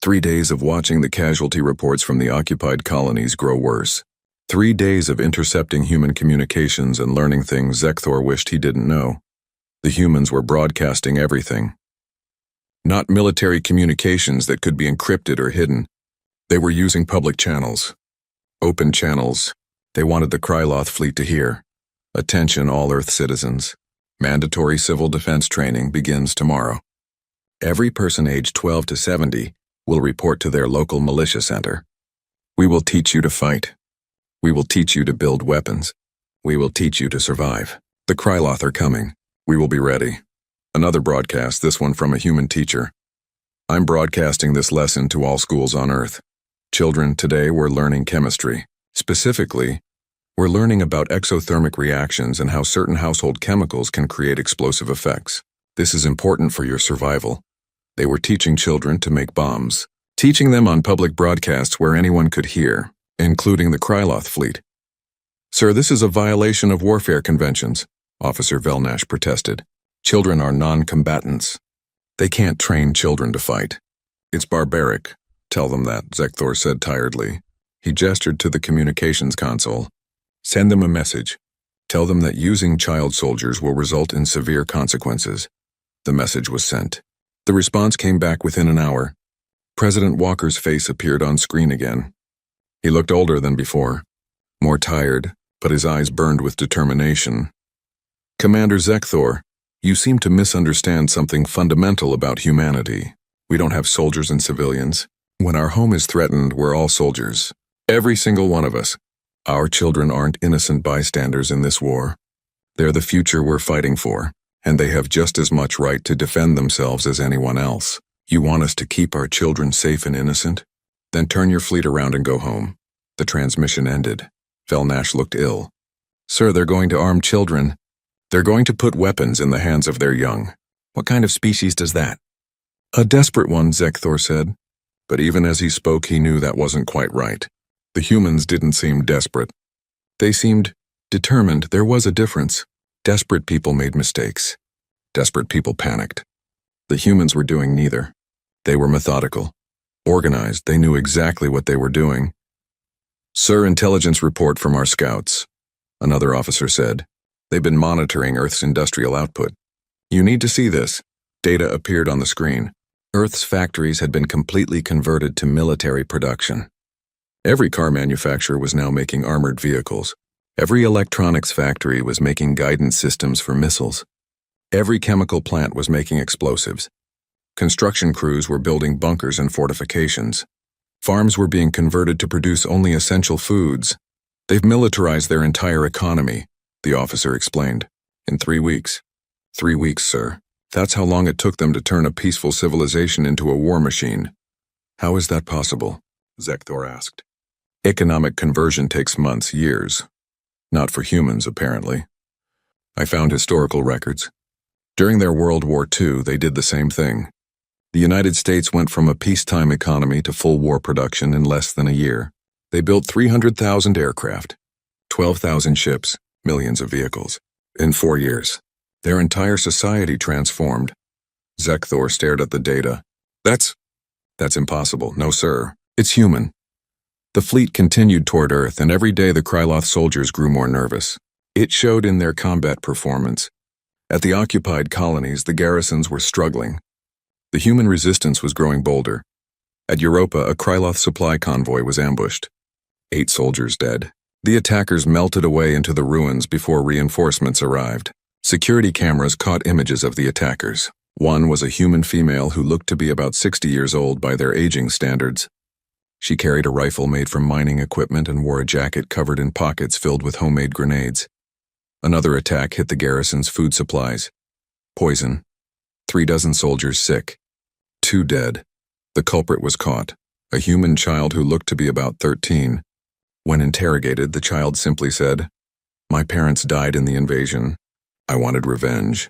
3 days of watching the casualty reports from the occupied colonies grow worse. 3 days of intercepting human communications and learning things Zekthor wished he didn't know. The humans were broadcasting everything. Not military communications that could be encrypted or hidden. They were using public channels. Open channels. They wanted the Kryloth fleet to hear. Attention, all Earth citizens. Mandatory civil defense training begins tomorrow. Every person aged 12 to 70 will report to their local militia center. We will teach you to fight. We will teach you to build weapons. We will teach you to survive. The Kryloth are coming. We will be ready. Another broadcast, this one from a human teacher. I'm broadcasting this lesson to all schools on Earth. Children, today we're learning chemistry. Specifically, we're learning about exothermic reactions and how certain household chemicals can create explosive effects. This is important for your survival. They were teaching children to make bombs, teaching them on public broadcasts where anyone could hear, including the Kryloth fleet. Sir, this is a violation of warfare conventions, Officer Velnash protested. Children are non-combatants. They can't train children to fight. It's barbaric. Tell them that, Zekthor said tiredly. He gestured to the communications console. Send them a message. Tell them that using child soldiers will result in severe consequences. The message was sent. The response came back within an hour. President Walker's face appeared on screen again. He looked older than before, more tired, but his eyes burned with determination. Commander Zekthor, you seem to misunderstand something fundamental about humanity. We don't have soldiers and civilians. When our home is threatened, we're all soldiers. Every single one of us. Our children aren't innocent bystanders in this war. They're the future we're fighting for, and they have just as much right to defend themselves as anyone else. You want us to keep our children safe and innocent? Then turn your fleet around and go home. The transmission ended. Velnash looked ill. Sir, they're going to arm children. They're going to put weapons in the hands of their young. What kind of species does that? A desperate one, Zekthor said. But even as he spoke, he knew that wasn't quite right. The humans didn't seem desperate. They seemed determined. There was a difference. Desperate people made mistakes. Desperate people panicked. The humans were doing neither. They were methodical, organized. They knew exactly what they were doing. Sir, intelligence report from our scouts, another officer said. They've been monitoring Earth's industrial output. You need to see this. Data appeared on the screen. Earth's factories had been completely converted to military production. Every car manufacturer was now making armored vehicles. Every electronics factory was making guidance systems for missiles. Every chemical plant was making explosives. Construction crews were building bunkers and fortifications. Farms were being converted to produce only essential foods. They've militarized their entire economy, the officer explained. In 3 weeks. 3 weeks, sir. That's how long it took them to turn a peaceful civilization into a war machine. How is that possible? Zekthor asked. Economic conversion takes months, years. Not for humans, apparently. I found historical records. During their World War II, they did the same thing. The United States went from a peacetime economy to full war production in less than a year. They built 300,000 aircraft, 12,000 ships, millions of vehicles. In 4 years, their entire society transformed. Zekthor stared at the data. That's impossible. No, sir. It's human. The fleet continued toward Earth, and every day the Kryloth soldiers grew more nervous. It showed in their combat performance. At the occupied colonies, the garrisons were struggling. The human resistance was growing bolder. At Europa, a Kryloth supply convoy was ambushed. 8 soldiers dead. The attackers melted away into the ruins before reinforcements arrived. Security cameras caught images of the attackers. One was a human female who looked to be about 60 years old by their aging standards. She carried a rifle made from mining equipment and wore a jacket covered in pockets filled with homemade grenades. Another attack hit the garrison's food supplies. Poison. 3 dozen soldiers sick. 2 dead. The culprit was caught, a human child who looked to be about 13. When interrogated, the child simply said, "My parents died in the invasion. I wanted revenge."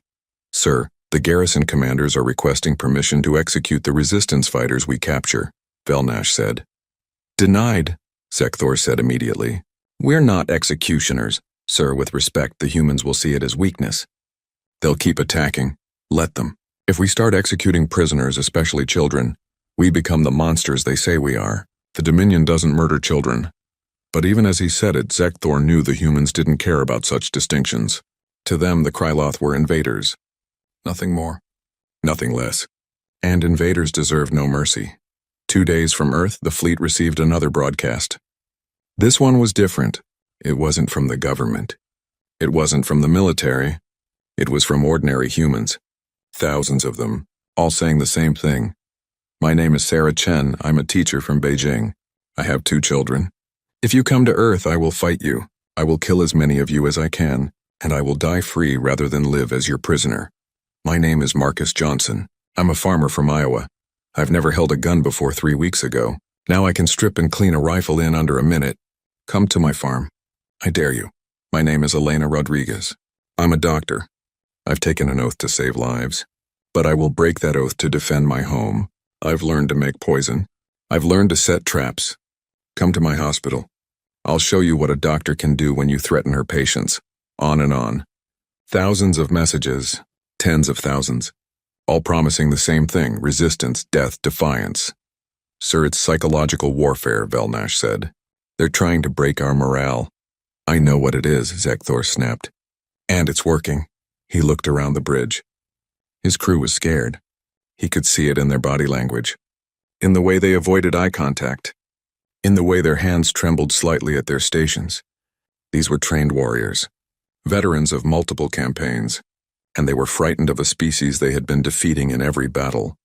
Sir, the garrison commanders are requesting permission to execute the resistance fighters we capture, Velnash said. Denied, Zekthor said immediately. We're not executioners. Sir, with respect, the humans will see it as weakness. They'll keep attacking. Let them. If we start executing prisoners, especially children, we become the monsters they say we are. The Dominion doesn't murder children. But even as he said it, Zekthor knew the humans didn't care about such distinctions. To them, the Kryloth were invaders. Nothing more. Nothing less. And invaders deserve no mercy. 2 days from Earth, the fleet received another broadcast. This one was different. It wasn't from the government. It wasn't from the military. It was from ordinary humans. Thousands of them, all saying the same thing. My name is Sarah Chen. I'm a teacher from Beijing. I have 2 children. If you come to Earth, I will fight you. I will kill as many of you as I can, and I will die free rather than live as your prisoner. My name is Marcus Johnson. I'm a farmer from Iowa. I've never held a gun before 3 weeks ago. Now I can strip and clean a rifle in under a minute. Come to my farm. I dare you. My name is Elena Rodriguez. I'm a doctor. I've taken an oath to save lives, but I will break that oath to defend my home. I've learned to make poison. I've learned to set traps. Come to my hospital. I'll show you what a doctor can do when you threaten her patients. On and on. Thousands of messages, tens of thousands, all promising the same thing: resistance, death, defiance. Sir, it's psychological warfare, Velnash said. They're trying to break our morale. I know what it is, Zekthor snapped. And it's working. He looked around the bridge. His crew was scared. He could see it in their body language, in the way they avoided eye contact, in the way their hands trembled slightly at their stations. These were trained warriors, veterans of multiple campaigns, and they were frightened of a species they had been defeating in every battle.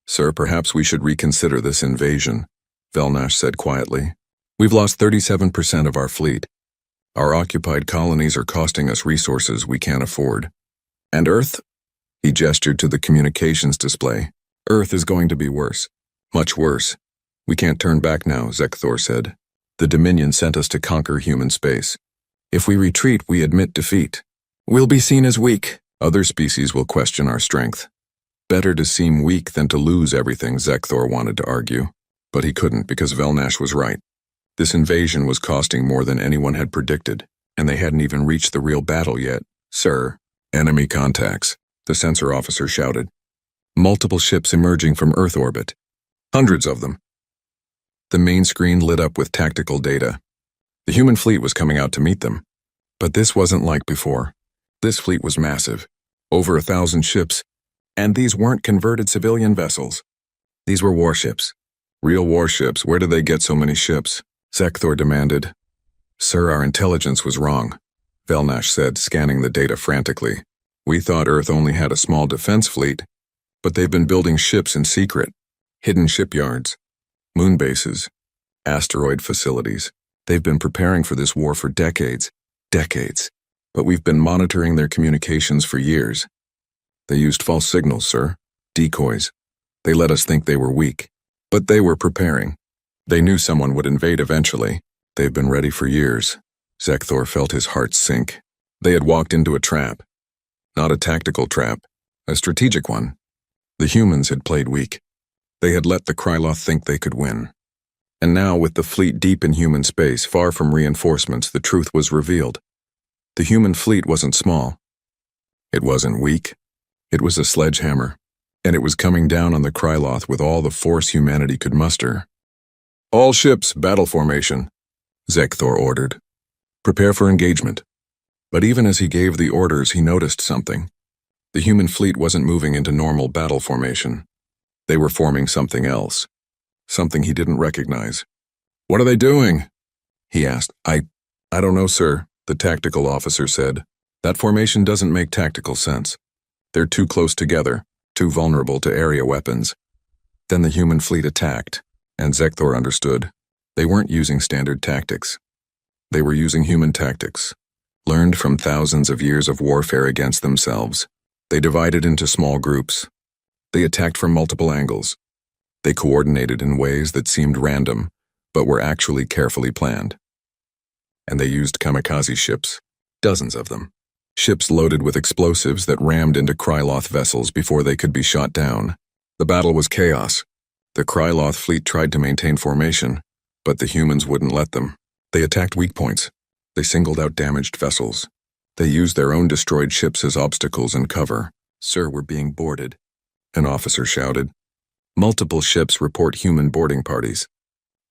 Sir, perhaps we should reconsider this invasion, Velnash said quietly. We've lost 37% of our fleet. Our occupied colonies are costing us resources we can't afford. And Earth? He gestured to the communications display. Earth is going to be worse. Much worse. We can't turn back now, Zekthor said. The Dominion sent us to conquer human space. If we retreat, we admit defeat. We'll be seen as weak. Other species will question our strength. Better to seem weak than to lose everything, Zekthor wanted to argue. But he couldn't because Velnash was right. This invasion was costing more than anyone had predicted, and they hadn't even reached the real battle yet. Sir, enemy contacts, the sensor officer shouted. Multiple ships emerging from Earth orbit. Hundreds of them. The main screen lit up with tactical data. The human fleet was coming out to meet them. But this wasn't like before. This fleet was massive. Over 1,000 ships. And these weren't converted civilian vessels. These were warships. Real warships. Where did they get so many ships? Zekthor demanded. Sir, our intelligence was wrong, Velnash said, scanning the data frantically. We thought Earth only had a small defense fleet, but they've been building ships in secret. Hidden shipyards, moon bases, asteroid facilities. They've been preparing for this war for decades. Decades. But we've been monitoring their communications for years. They used false signals, sir. Decoys. They let us think they were weak. But they were preparing. They knew someone would invade eventually. They've been ready for years. Zekthor felt his heart sink. They had walked into a trap. Not a tactical trap. A strategic one. The humans had played weak. They had let the Kryloth think they could win. And now, with the fleet deep in human space, far from reinforcements, the truth was revealed. The human fleet wasn't small. It wasn't weak. It was a sledgehammer. And it was coming down on the Kryloth with all the force humanity could muster. All ships, battle formation, Zekthor ordered. Prepare for engagement. But even as he gave the orders, he noticed something. The human fleet wasn't moving into normal battle formation. They were forming something else. Something he didn't recognize. What are they doing? He asked. I don't know, sir, the tactical officer said. That formation doesn't make tactical sense. They're too close together, too vulnerable to area weapons. Then the human fleet attacked, and Zekthor understood. They weren't using standard tactics. They were using human tactics, learned from thousands of years of warfare against themselves. They divided into small groups. They attacked from multiple angles. They coordinated in ways that seemed random, but were actually carefully planned. And they used kamikaze ships, dozens of them. Ships loaded with explosives that rammed into Kryloth vessels before they could be shot down. The battle was chaos. The Kryloth fleet tried to maintain formation, but the humans wouldn't let them. They attacked weak points. They singled out damaged vessels. They used their own destroyed ships as obstacles and cover. Sir, we're being boarded, an officer shouted. Multiple ships report human boarding parties.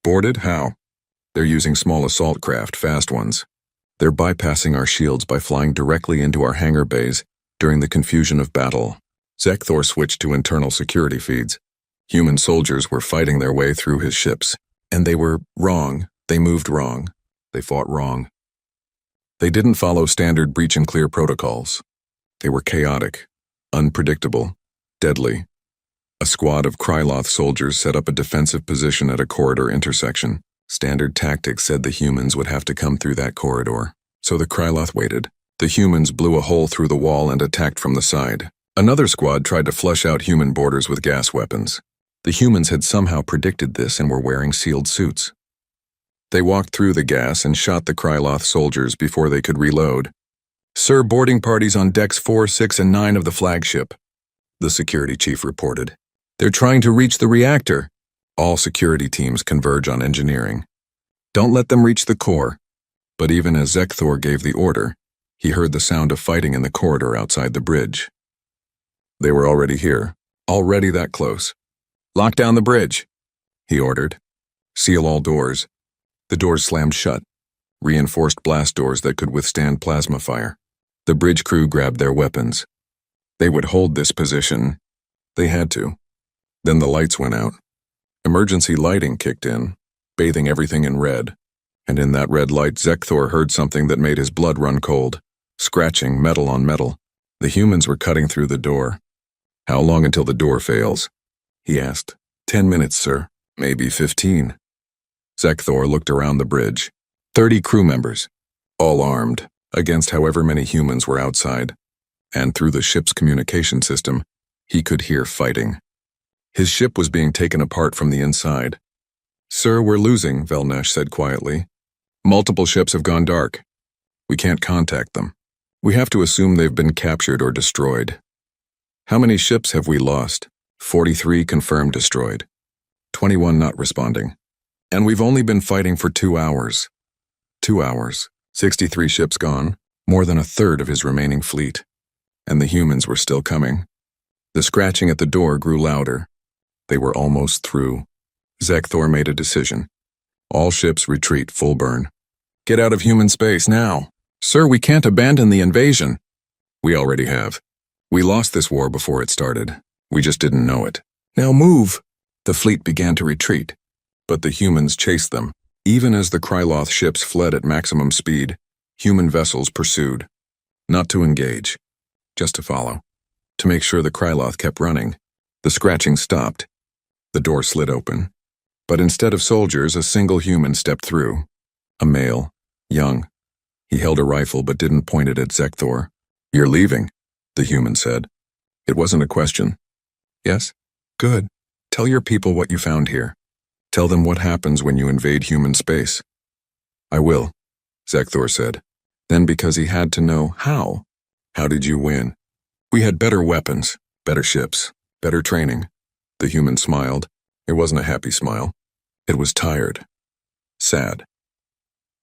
Boarded? How? They're using small assault craft, fast ones. They're bypassing our shields by flying directly into our hangar bays during the confusion of battle. Zekthor switched to internal security feeds. Human soldiers were fighting their way through his ships. And they were wrong. They moved wrong. They fought wrong. They didn't follow standard breach and clear protocols. They were chaotic, unpredictable, deadly. A squad of Kryloth soldiers set up a defensive position at a corridor intersection. Standard tactics said the humans would have to come through that corridor. So the Kryloth waited. The humans blew a hole through the wall and attacked from the side. Another squad tried to flush out human boarders with gas weapons. The humans had somehow predicted this and were wearing sealed suits. They walked through the gas and shot the Kryloth soldiers before they could reload. Sir, boarding parties on decks 4, 6, and 9 of the flagship, the security chief reported. They're trying to reach the reactor. All security teams converge on engineering. Don't let them reach the core. But even as Zekthor gave the order, he heard the sound of fighting in the corridor outside the bridge. They were already here, already that close. Lock down the bridge, he ordered. Seal all doors. The doors slammed shut, reinforced blast doors that could withstand plasma fire. The bridge crew grabbed their weapons. They would hold this position. They had to. Then the lights went out. Emergency lighting kicked in, bathing everything in red. And in that red light, Zekthor heard something that made his blood run cold. Scratching, metal on metal. The humans were cutting through the door. How long until the door fails? He asked. 10 minutes, sir. Maybe 15. Zekthor looked around the bridge. 30 crew members, all armed, against however many humans were outside. And through the ship's communication system, he could hear fighting. His ship was being taken apart from the inside. Sir, we're losing, Velnash said quietly. Multiple ships have gone dark. We can't contact them. We have to assume they've been captured or destroyed. How many ships have we lost? 43 confirmed destroyed. 21 not responding. And we've only been fighting for 2 hours. 2 hours. 63 ships gone, more than a third of his remaining fleet. And the humans were still coming. The scratching at the door grew louder. They were almost through. Zekthor made a decision. All ships retreat full burn. Get out of human space now. Sir, we can't abandon the invasion. We already have. We lost this war before it started. We just didn't know it. Now move. The fleet began to retreat, but the humans chased them. Even as the Kryloth ships fled at maximum speed, human vessels pursued. Not to engage, just to follow. To make sure the Kryloth kept running. The scratching stopped. The door slid open. But instead of soldiers, a single human stepped through. A male, young. He held a rifle but didn't point it at Zekthor. You're leaving, the human said. It wasn't a question. Yes? Good. Tell your people what you found here. Tell them what happens when you invade human space. I will, Zekthor said. Then because he had to know how. How did you win? We had better weapons, better ships, better training. The human smiled. It wasn't a happy smile. It was tired. Sad.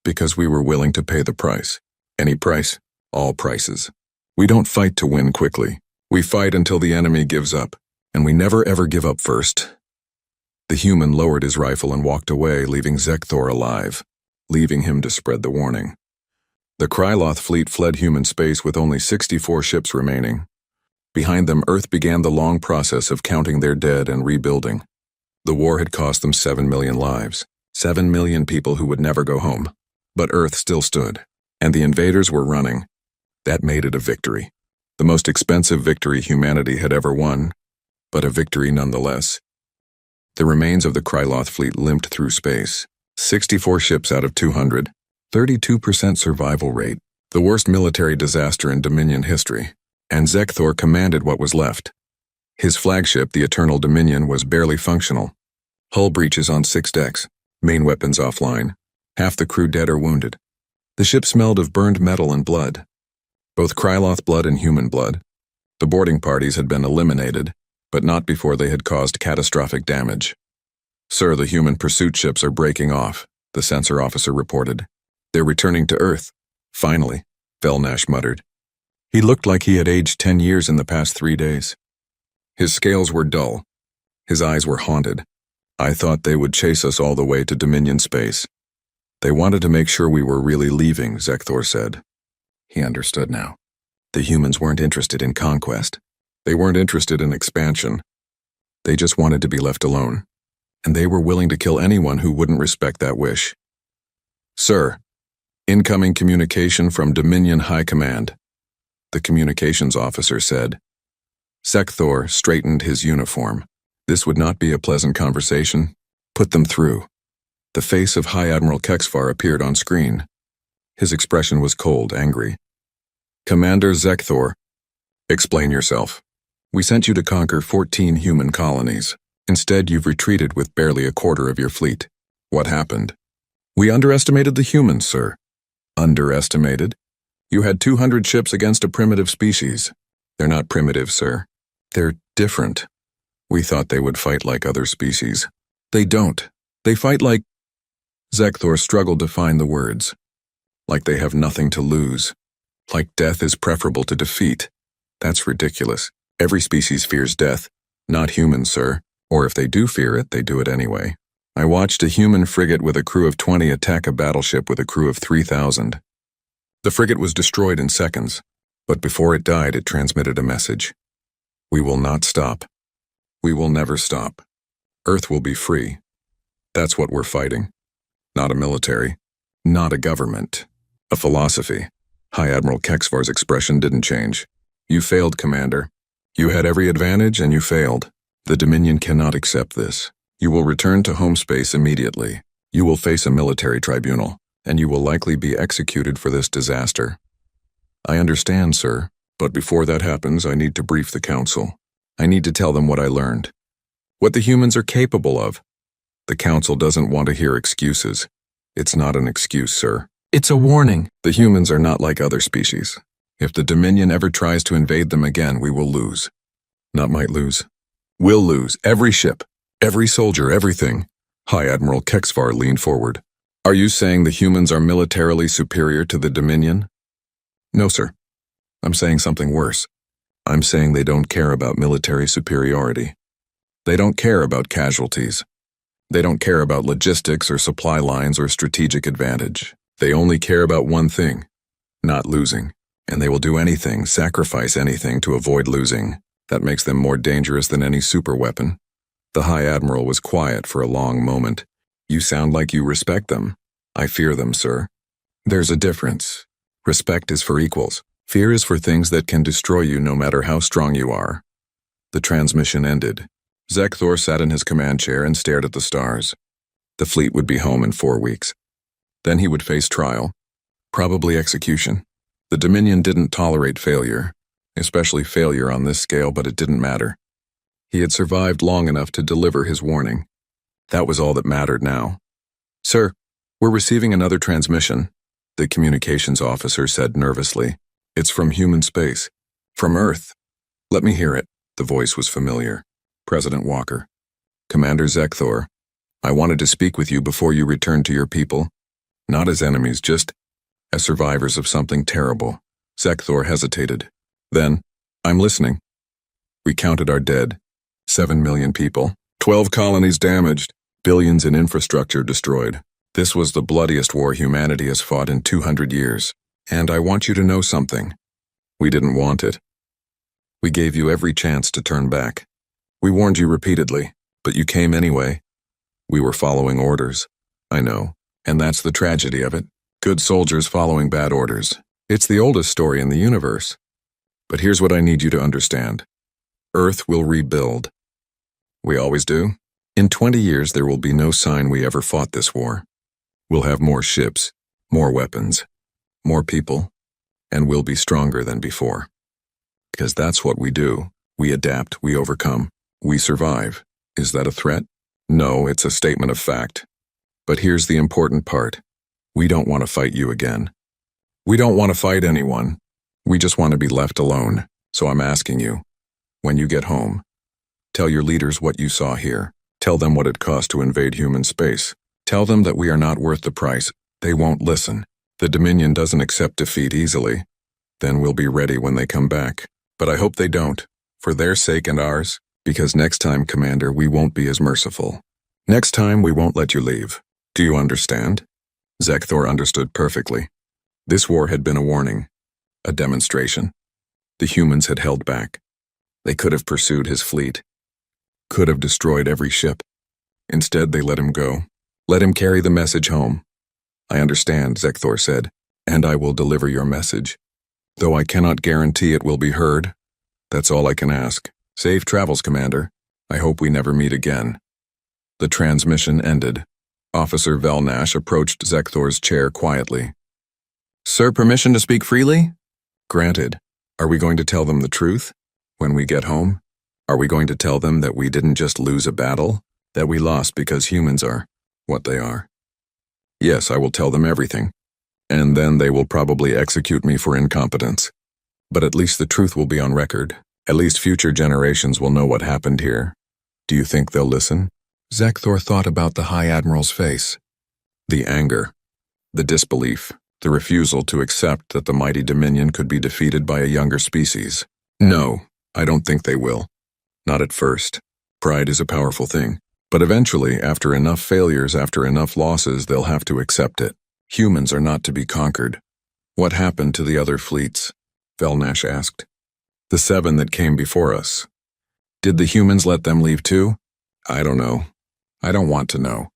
Because we were willing to pay the price. Any price, all prices. We don't fight to win quickly. We fight until the enemy gives up. And we never ever give up first. The human lowered his rifle and walked away, leaving Zekthor alive, leaving him to spread the warning. The Kryloth fleet fled human space with only 64 ships remaining. Behind them, Earth began the long process of counting their dead and rebuilding. The war had cost them 7 million lives, 7 million people who would never go home. But Earth still stood, and the invaders were running. That made it a victory. The most expensive victory humanity had ever won, but a victory nonetheless. The remains of the Kryloth fleet limped through space. 64 ships out of 200, 32% survival rate, the worst military disaster in Dominion history. And Zekthor commanded what was left. His flagship, the Eternal Dominion, was barely functional. Hull breaches on 6 decks, main weapons offline, half the crew dead or wounded. The ship smelled of burned metal and blood. Both Kryloth blood and human blood. The boarding parties had been eliminated, but not before they had caused catastrophic damage. Sir, the human pursuit ships are breaking off, the sensor officer reported. They're returning to Earth. Finally, Velnash muttered. He looked like he had aged 10 years in the past 3 days. His scales were dull. His eyes were haunted. I thought they would chase us all the way to Dominion space. They wanted to make sure we were really leaving, Zekthor said. He understood now. The humans weren't interested in conquest. They weren't interested in expansion. They just wanted to be left alone. And they were willing to kill anyone who wouldn't respect that wish. Sir, incoming communication from Dominion High Command, the communications officer said. Zekthor straightened his uniform. This would not be a pleasant conversation. Put them through. The face of High Admiral Kexfar appeared on screen. His expression was cold, angry. Commander Zekthor, explain yourself. We sent you to conquer 14 human colonies. Instead, you've retreated with barely a quarter of your fleet. What happened? We underestimated the humans, sir. Underestimated? You had 200 ships against a primitive species. They're not primitive, sir. They're different. We thought they would fight like other species. They don't. They fight like... Zekthor struggled to find the words. Like they have nothing to lose. Like death is preferable to defeat. That's ridiculous. Every species fears death. Not humans, sir. Or if they do fear it, they do it anyway. I watched a human frigate with a crew of 20 attack a battleship with a crew of 3,000. The frigate was destroyed in seconds, but before it died, it transmitted a message. We will not stop. We will never stop. Earth will be free. That's what we're fighting. Not a military. Not a government. A philosophy. High Admiral Kexfar's expression didn't change. You failed, Commander. You had every advantage and you failed. The Dominion cannot accept this. You will return to home space immediately. You will face a military tribunal, and you will likely be executed for this disaster. I understand, sir, but before that happens, I need to brief the Council. I need to tell them what I learned. What the humans are capable of. The Council doesn't want to hear excuses. It's not an excuse, sir. It's a warning. The humans are not like other species. If the Dominion ever tries to invade them again, we will lose. Not might lose. We'll lose. Every ship. Every soldier, everything. High Admiral Kexfar leaned forward. Are you saying the humans are militarily superior to the Dominion? No, sir. I'm saying something worse. I'm saying they don't care about military superiority. They don't care about casualties. They don't care about logistics or supply lines or strategic advantage. They only care about one thing, not losing. And they will do anything, sacrifice anything to avoid losing. That makes them more dangerous than any superweapon. The High Admiral was quiet for a long moment. You sound like you respect them. I fear them, sir. There's a difference. Respect is for equals. Fear is for things that can destroy you no matter how strong you are. The transmission ended. Zekthor sat in his command chair and stared at the stars. The fleet would be home in 4 weeks. Then he would face trial. Probably execution. The Dominion didn't tolerate failure, especially failure on this scale, but it didn't matter. He had survived long enough to deliver his warning. That was all that mattered now. Sir, we're receiving another transmission, the communications officer said nervously. It's from human space. From Earth. Let me hear it. The voice was familiar. President Walker. Commander Zekthor, I wanted to speak with you before you returned to your people. Not as enemies, just as survivors of something terrible. Zekthor hesitated. Then, I'm listening. We counted our dead. 7 million people. 12 colonies damaged. Billions in infrastructure destroyed. This was the bloodiest war humanity has fought in 200 years. And I want you to know something. We didn't want it. We gave you every chance to turn back. We warned you repeatedly, but you came anyway. We were following orders. I know, and that's the tragedy of it. Good soldiers following bad orders. It's the oldest story in the universe. But here's what I need you to understand. Earth will rebuild. We always do. In 20 years, there will be no sign we ever fought this war. We'll have more ships, more weapons, more people, and we'll be stronger than before. Because that's what we do. We adapt, we overcome, we survive. Is that a threat? No, it's a statement of fact. But here's the important part. We don't want to fight you again. We don't want to fight anyone. We just want to be left alone. So I'm asking you, when you get home, tell your leaders what you saw here. Tell them what it cost to invade human space. Tell them that we are not worth the price. They won't listen. The Dominion doesn't accept defeat easily. Then we'll be ready when they come back. But I hope they don't, for their sake and ours, because next time, Commander, we won't be as merciful. Next time, we won't let you leave. Do you understand? Zekthor understood perfectly. This war had been a warning, a demonstration. The humans had held back. They could have pursued his fleet, could have destroyed every ship. Instead, they let him go. Let him carry the message home. I understand, Zekthor said, and I will deliver your message. Though I cannot guarantee it will be heard, that's all I can ask. Safe travels, Commander. I hope we never meet again. The transmission ended. Officer Velnash approached Zekthor's chair quietly. Sir, permission to speak freely? Granted. Are we going to tell them the truth? When we get home? Are we going to tell them that we didn't just lose a battle? That we lost because humans are what they are? Yes, I will tell them everything. And then they will probably execute me for incompetence. But at least the truth will be on record. At least future generations will know what happened here. Do you think they'll listen? Zekthor thought about the High Admiral's face. The anger, the disbelief, the refusal to accept that the mighty Dominion could be defeated by a younger species. No, I don't think they will. Not at first. Pride is a powerful thing. But eventually, after enough failures, after enough losses, they'll have to accept it. Humans are not to be conquered. What happened to the other fleets? Velnash asked. The 7 that came before us. Did the humans let them leave too? I don't know. I don't want to know.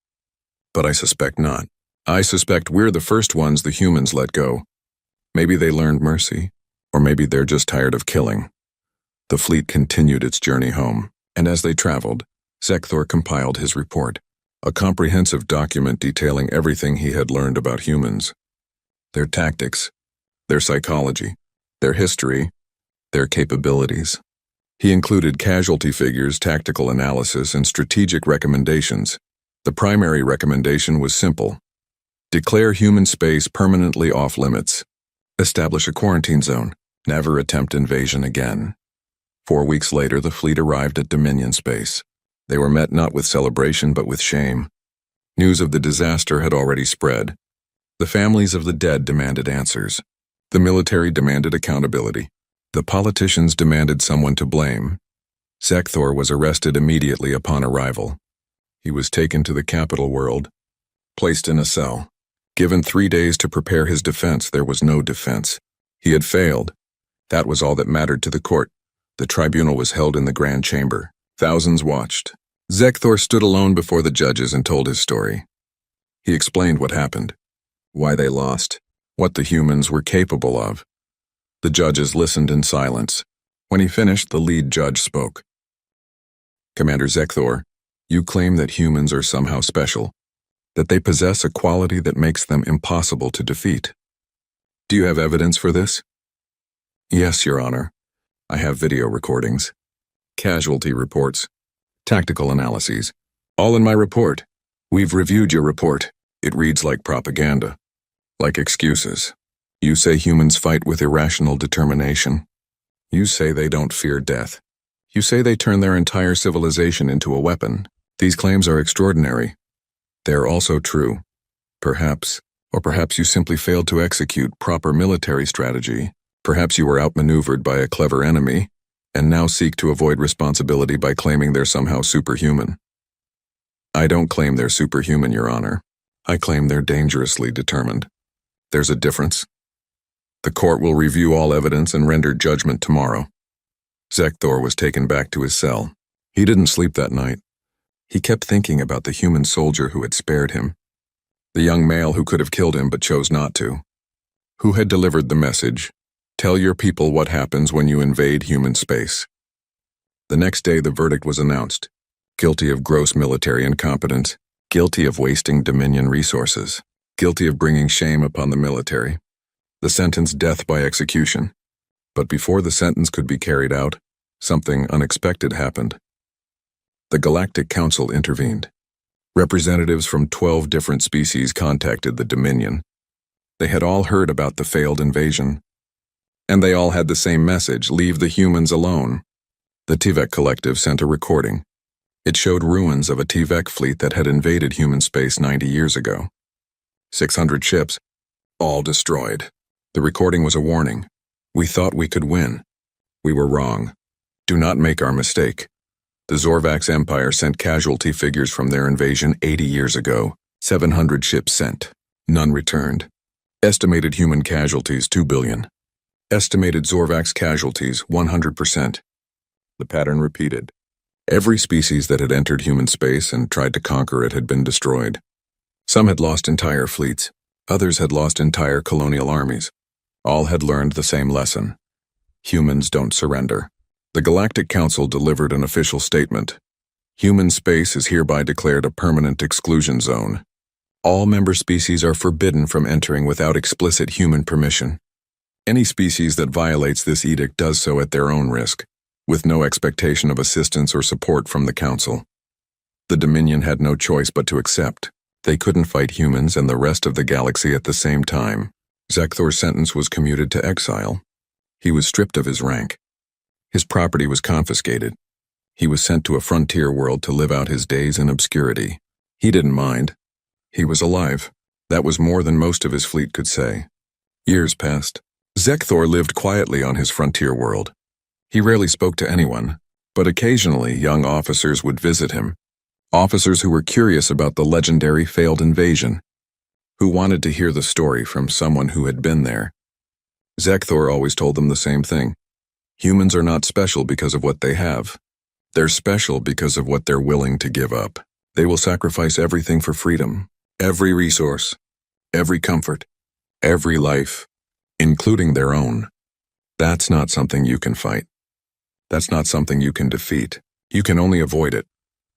But I suspect not. I suspect we're the first ones the humans let go. Maybe they learned mercy, or maybe they're just tired of killing. The fleet continued its journey home, and as they traveled, Zekthor compiled his report, a comprehensive document detailing everything he had learned about humans. Their tactics, their psychology, their history, their capabilities. He included casualty figures, tactical analysis, and strategic recommendations. The primary recommendation was simple. Declare human space permanently off limits. Establish a quarantine zone. Never attempt invasion again. 4 weeks later, the fleet arrived at Dominion space. They were met not with celebration but with shame. News of the disaster had already spread. The families of the dead demanded answers. The military demanded accountability. The politicians demanded someone to blame. Zekthor was arrested immediately upon arrival. He was taken to the capital world, placed in a cell. Given 3 days to prepare his defense, there was no defense. He had failed. That was all that mattered to the court. The tribunal was held in the grand chamber. Thousands watched. Zekthor stood alone before the judges and told his story. He explained what happened, why they lost, what the humans were capable of. The judges listened in silence. When he finished, the lead judge spoke. Commander Zekthor, you claim that humans are somehow special, that they possess a quality that makes them impossible to defeat. Do you have evidence for this? Yes, Your Honor. I have video recordings, casualty reports, tactical analyses, all in my report. We've reviewed your report. It reads like propaganda, like excuses. You say humans fight with irrational determination. You say they don't fear death. You say they turn their entire civilization into a weapon. These claims are extraordinary. They are also true. Perhaps, or perhaps you simply failed to execute proper military strategy. Perhaps you were outmaneuvered by a clever enemy, and now seek to avoid responsibility by claiming they're somehow superhuman. I don't claim they're superhuman, Your Honor. I claim they're dangerously determined. There's a difference. The court will review all evidence and render judgment tomorrow. Zekthor was taken back to his cell. He didn't sleep that night. He kept thinking about the human soldier who had spared him, the young male who could have killed him but chose not to, who had delivered the message, "Tell your people what happens when you invade human space." The next day, the verdict was announced. Guilty of gross military incompetence, guilty of wasting Dominion resources, guilty of bringing shame upon the military. The sentence, death by execution. But before the sentence could be carried out, something unexpected happened. The Galactic Council intervened. Representatives from 12 different species contacted the Dominion. They had all heard about the failed invasion, and they all had the same message: leave the humans alone. The Tivek Collective sent a recording. It showed ruins of a Tivek fleet that had invaded human space 90 years ago. 600 ships, all destroyed. The recording was a warning. We thought we could win. We were wrong. Do not make our mistake. The Zorvax Empire sent casualty figures from their invasion 80 years ago. 700 ships sent. None returned. Estimated human casualties, 2 billion. Estimated Zorvax casualties, 100%. The pattern repeated. Every species that had entered human space and tried to conquer it had been destroyed. Some had lost entire fleets. Others had lost entire colonial armies. All had learned the same lesson. Humans don't surrender. The Galactic Council delivered an official statement. Human space is hereby declared a permanent exclusion zone. All member species are forbidden from entering without explicit human permission. Any species that violates this edict does so at their own risk, with no expectation of assistance or support from the Council. The Dominion had no choice but to accept. They couldn't fight humans and the rest of the galaxy at the same time. Zekthor's sentence was commuted to exile. He was stripped of his rank. His property was confiscated. He was sent to a frontier world to live out his days in obscurity. He didn't mind. He was alive. That was more than most of his fleet could say. Years passed. Zekthor lived quietly on his frontier world. He rarely spoke to anyone, but occasionally young officers would visit him. Officers who were curious about the legendary failed invasion, who wanted to hear the story from someone who had been there. Zekthor always told them the same thing. Humans are not special because of what they have. They're special because of what they're willing to give up. They will sacrifice everything for freedom, every resource, every comfort, every life, including their own. That's not something you can fight. That's not something you can defeat. You can only avoid it.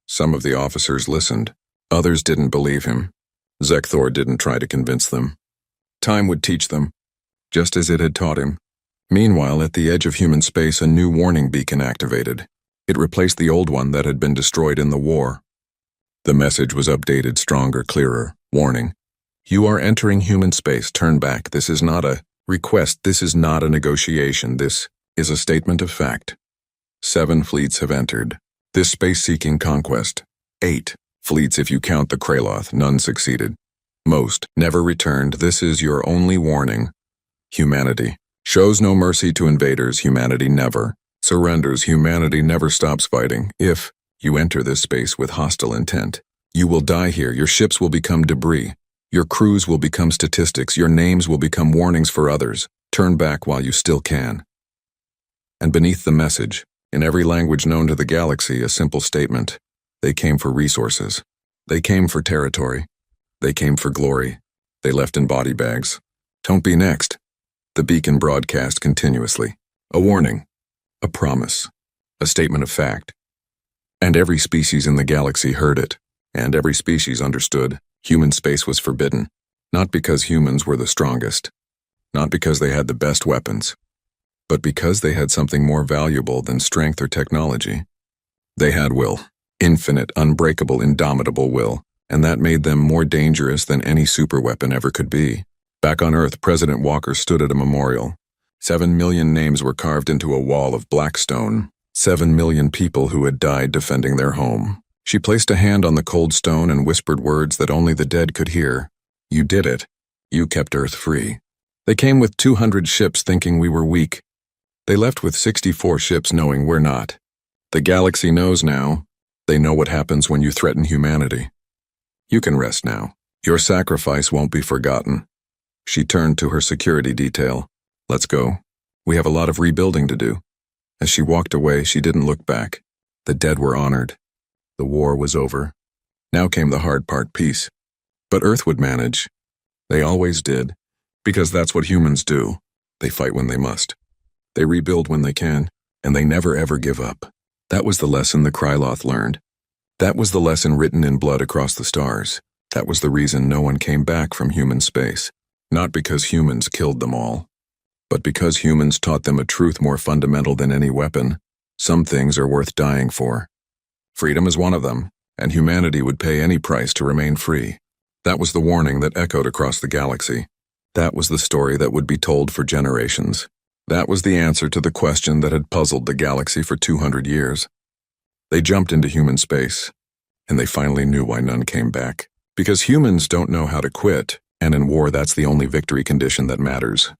Some of the officers listened. Others didn't believe him. Zekthor didn't try to convince them. Time would teach them, just as it had taught him. Meanwhile, at the edge of human space, a new warning beacon activated. It replaced the old one that had been destroyed in the war. The message was updated, stronger, clearer. Warning. You are entering human space. Turn back. This is not a request. This is not a negotiation. This is a statement of fact. 7 fleets have entered this space-seeking conquest. 8 fleets if you count the Kraloth. None succeeded. Most never returned. This is your only warning. Humanity shows no mercy to invaders. Humanity never surrenders. Humanity never stops fighting. If you enter this space with hostile intent, you will die here. Your ships will become debris. Your crews will become statistics, your names will become warnings for others. Turn back while you still can. And beneath the message, in every language known to the galaxy, a simple statement. They came for resources. They came for territory. They came for glory. They left in body bags. Don't be next. The beacon broadcast continuously. A warning. A promise. A statement of fact. And every species in the galaxy heard it. And every species understood. Human space was forbidden. Not because humans were the strongest. Not because they had the best weapons. But because they had something more valuable than strength or technology. They had will. Infinite, unbreakable, indomitable will. And that made them more dangerous than any superweapon ever could be. Back on Earth, President Walker stood at a memorial. 7 million names were carved into a wall of black stone. 7 million people who had died defending their home. She placed a hand on the cold stone and whispered words that only the dead could hear. You did it. You kept Earth free. They came with 200 ships thinking we were weak. They left with 64 ships knowing we're not. The galaxy knows now. They know what happens when you threaten humanity. You can rest now. Your sacrifice won't be forgotten. She turned to her security detail. Let's go. We have a lot of rebuilding to do. As she walked away, she didn't look back. The dead were honored. The war was over. Now came the hard part, peace. But Earth would manage. They always did. Because that's what humans do. They fight when they must. They rebuild when they can. And they never ever give up. That was the lesson the Kryloth learned. That was the lesson written in blood across the stars. That was the reason no one came back from human space. Not because humans killed them all, but because humans taught them a truth more fundamental than any weapon. Some things are worth dying for. Freedom is one of them, and humanity would pay any price to remain free. That was the warning that echoed across the galaxy. That was the story that would be told for generations. That was the answer to the question that had puzzled the galaxy for 200 years. They jumped into human space, and they finally knew why none came back. Because humans don't know how to quit, and in war that's the only victory condition that matters.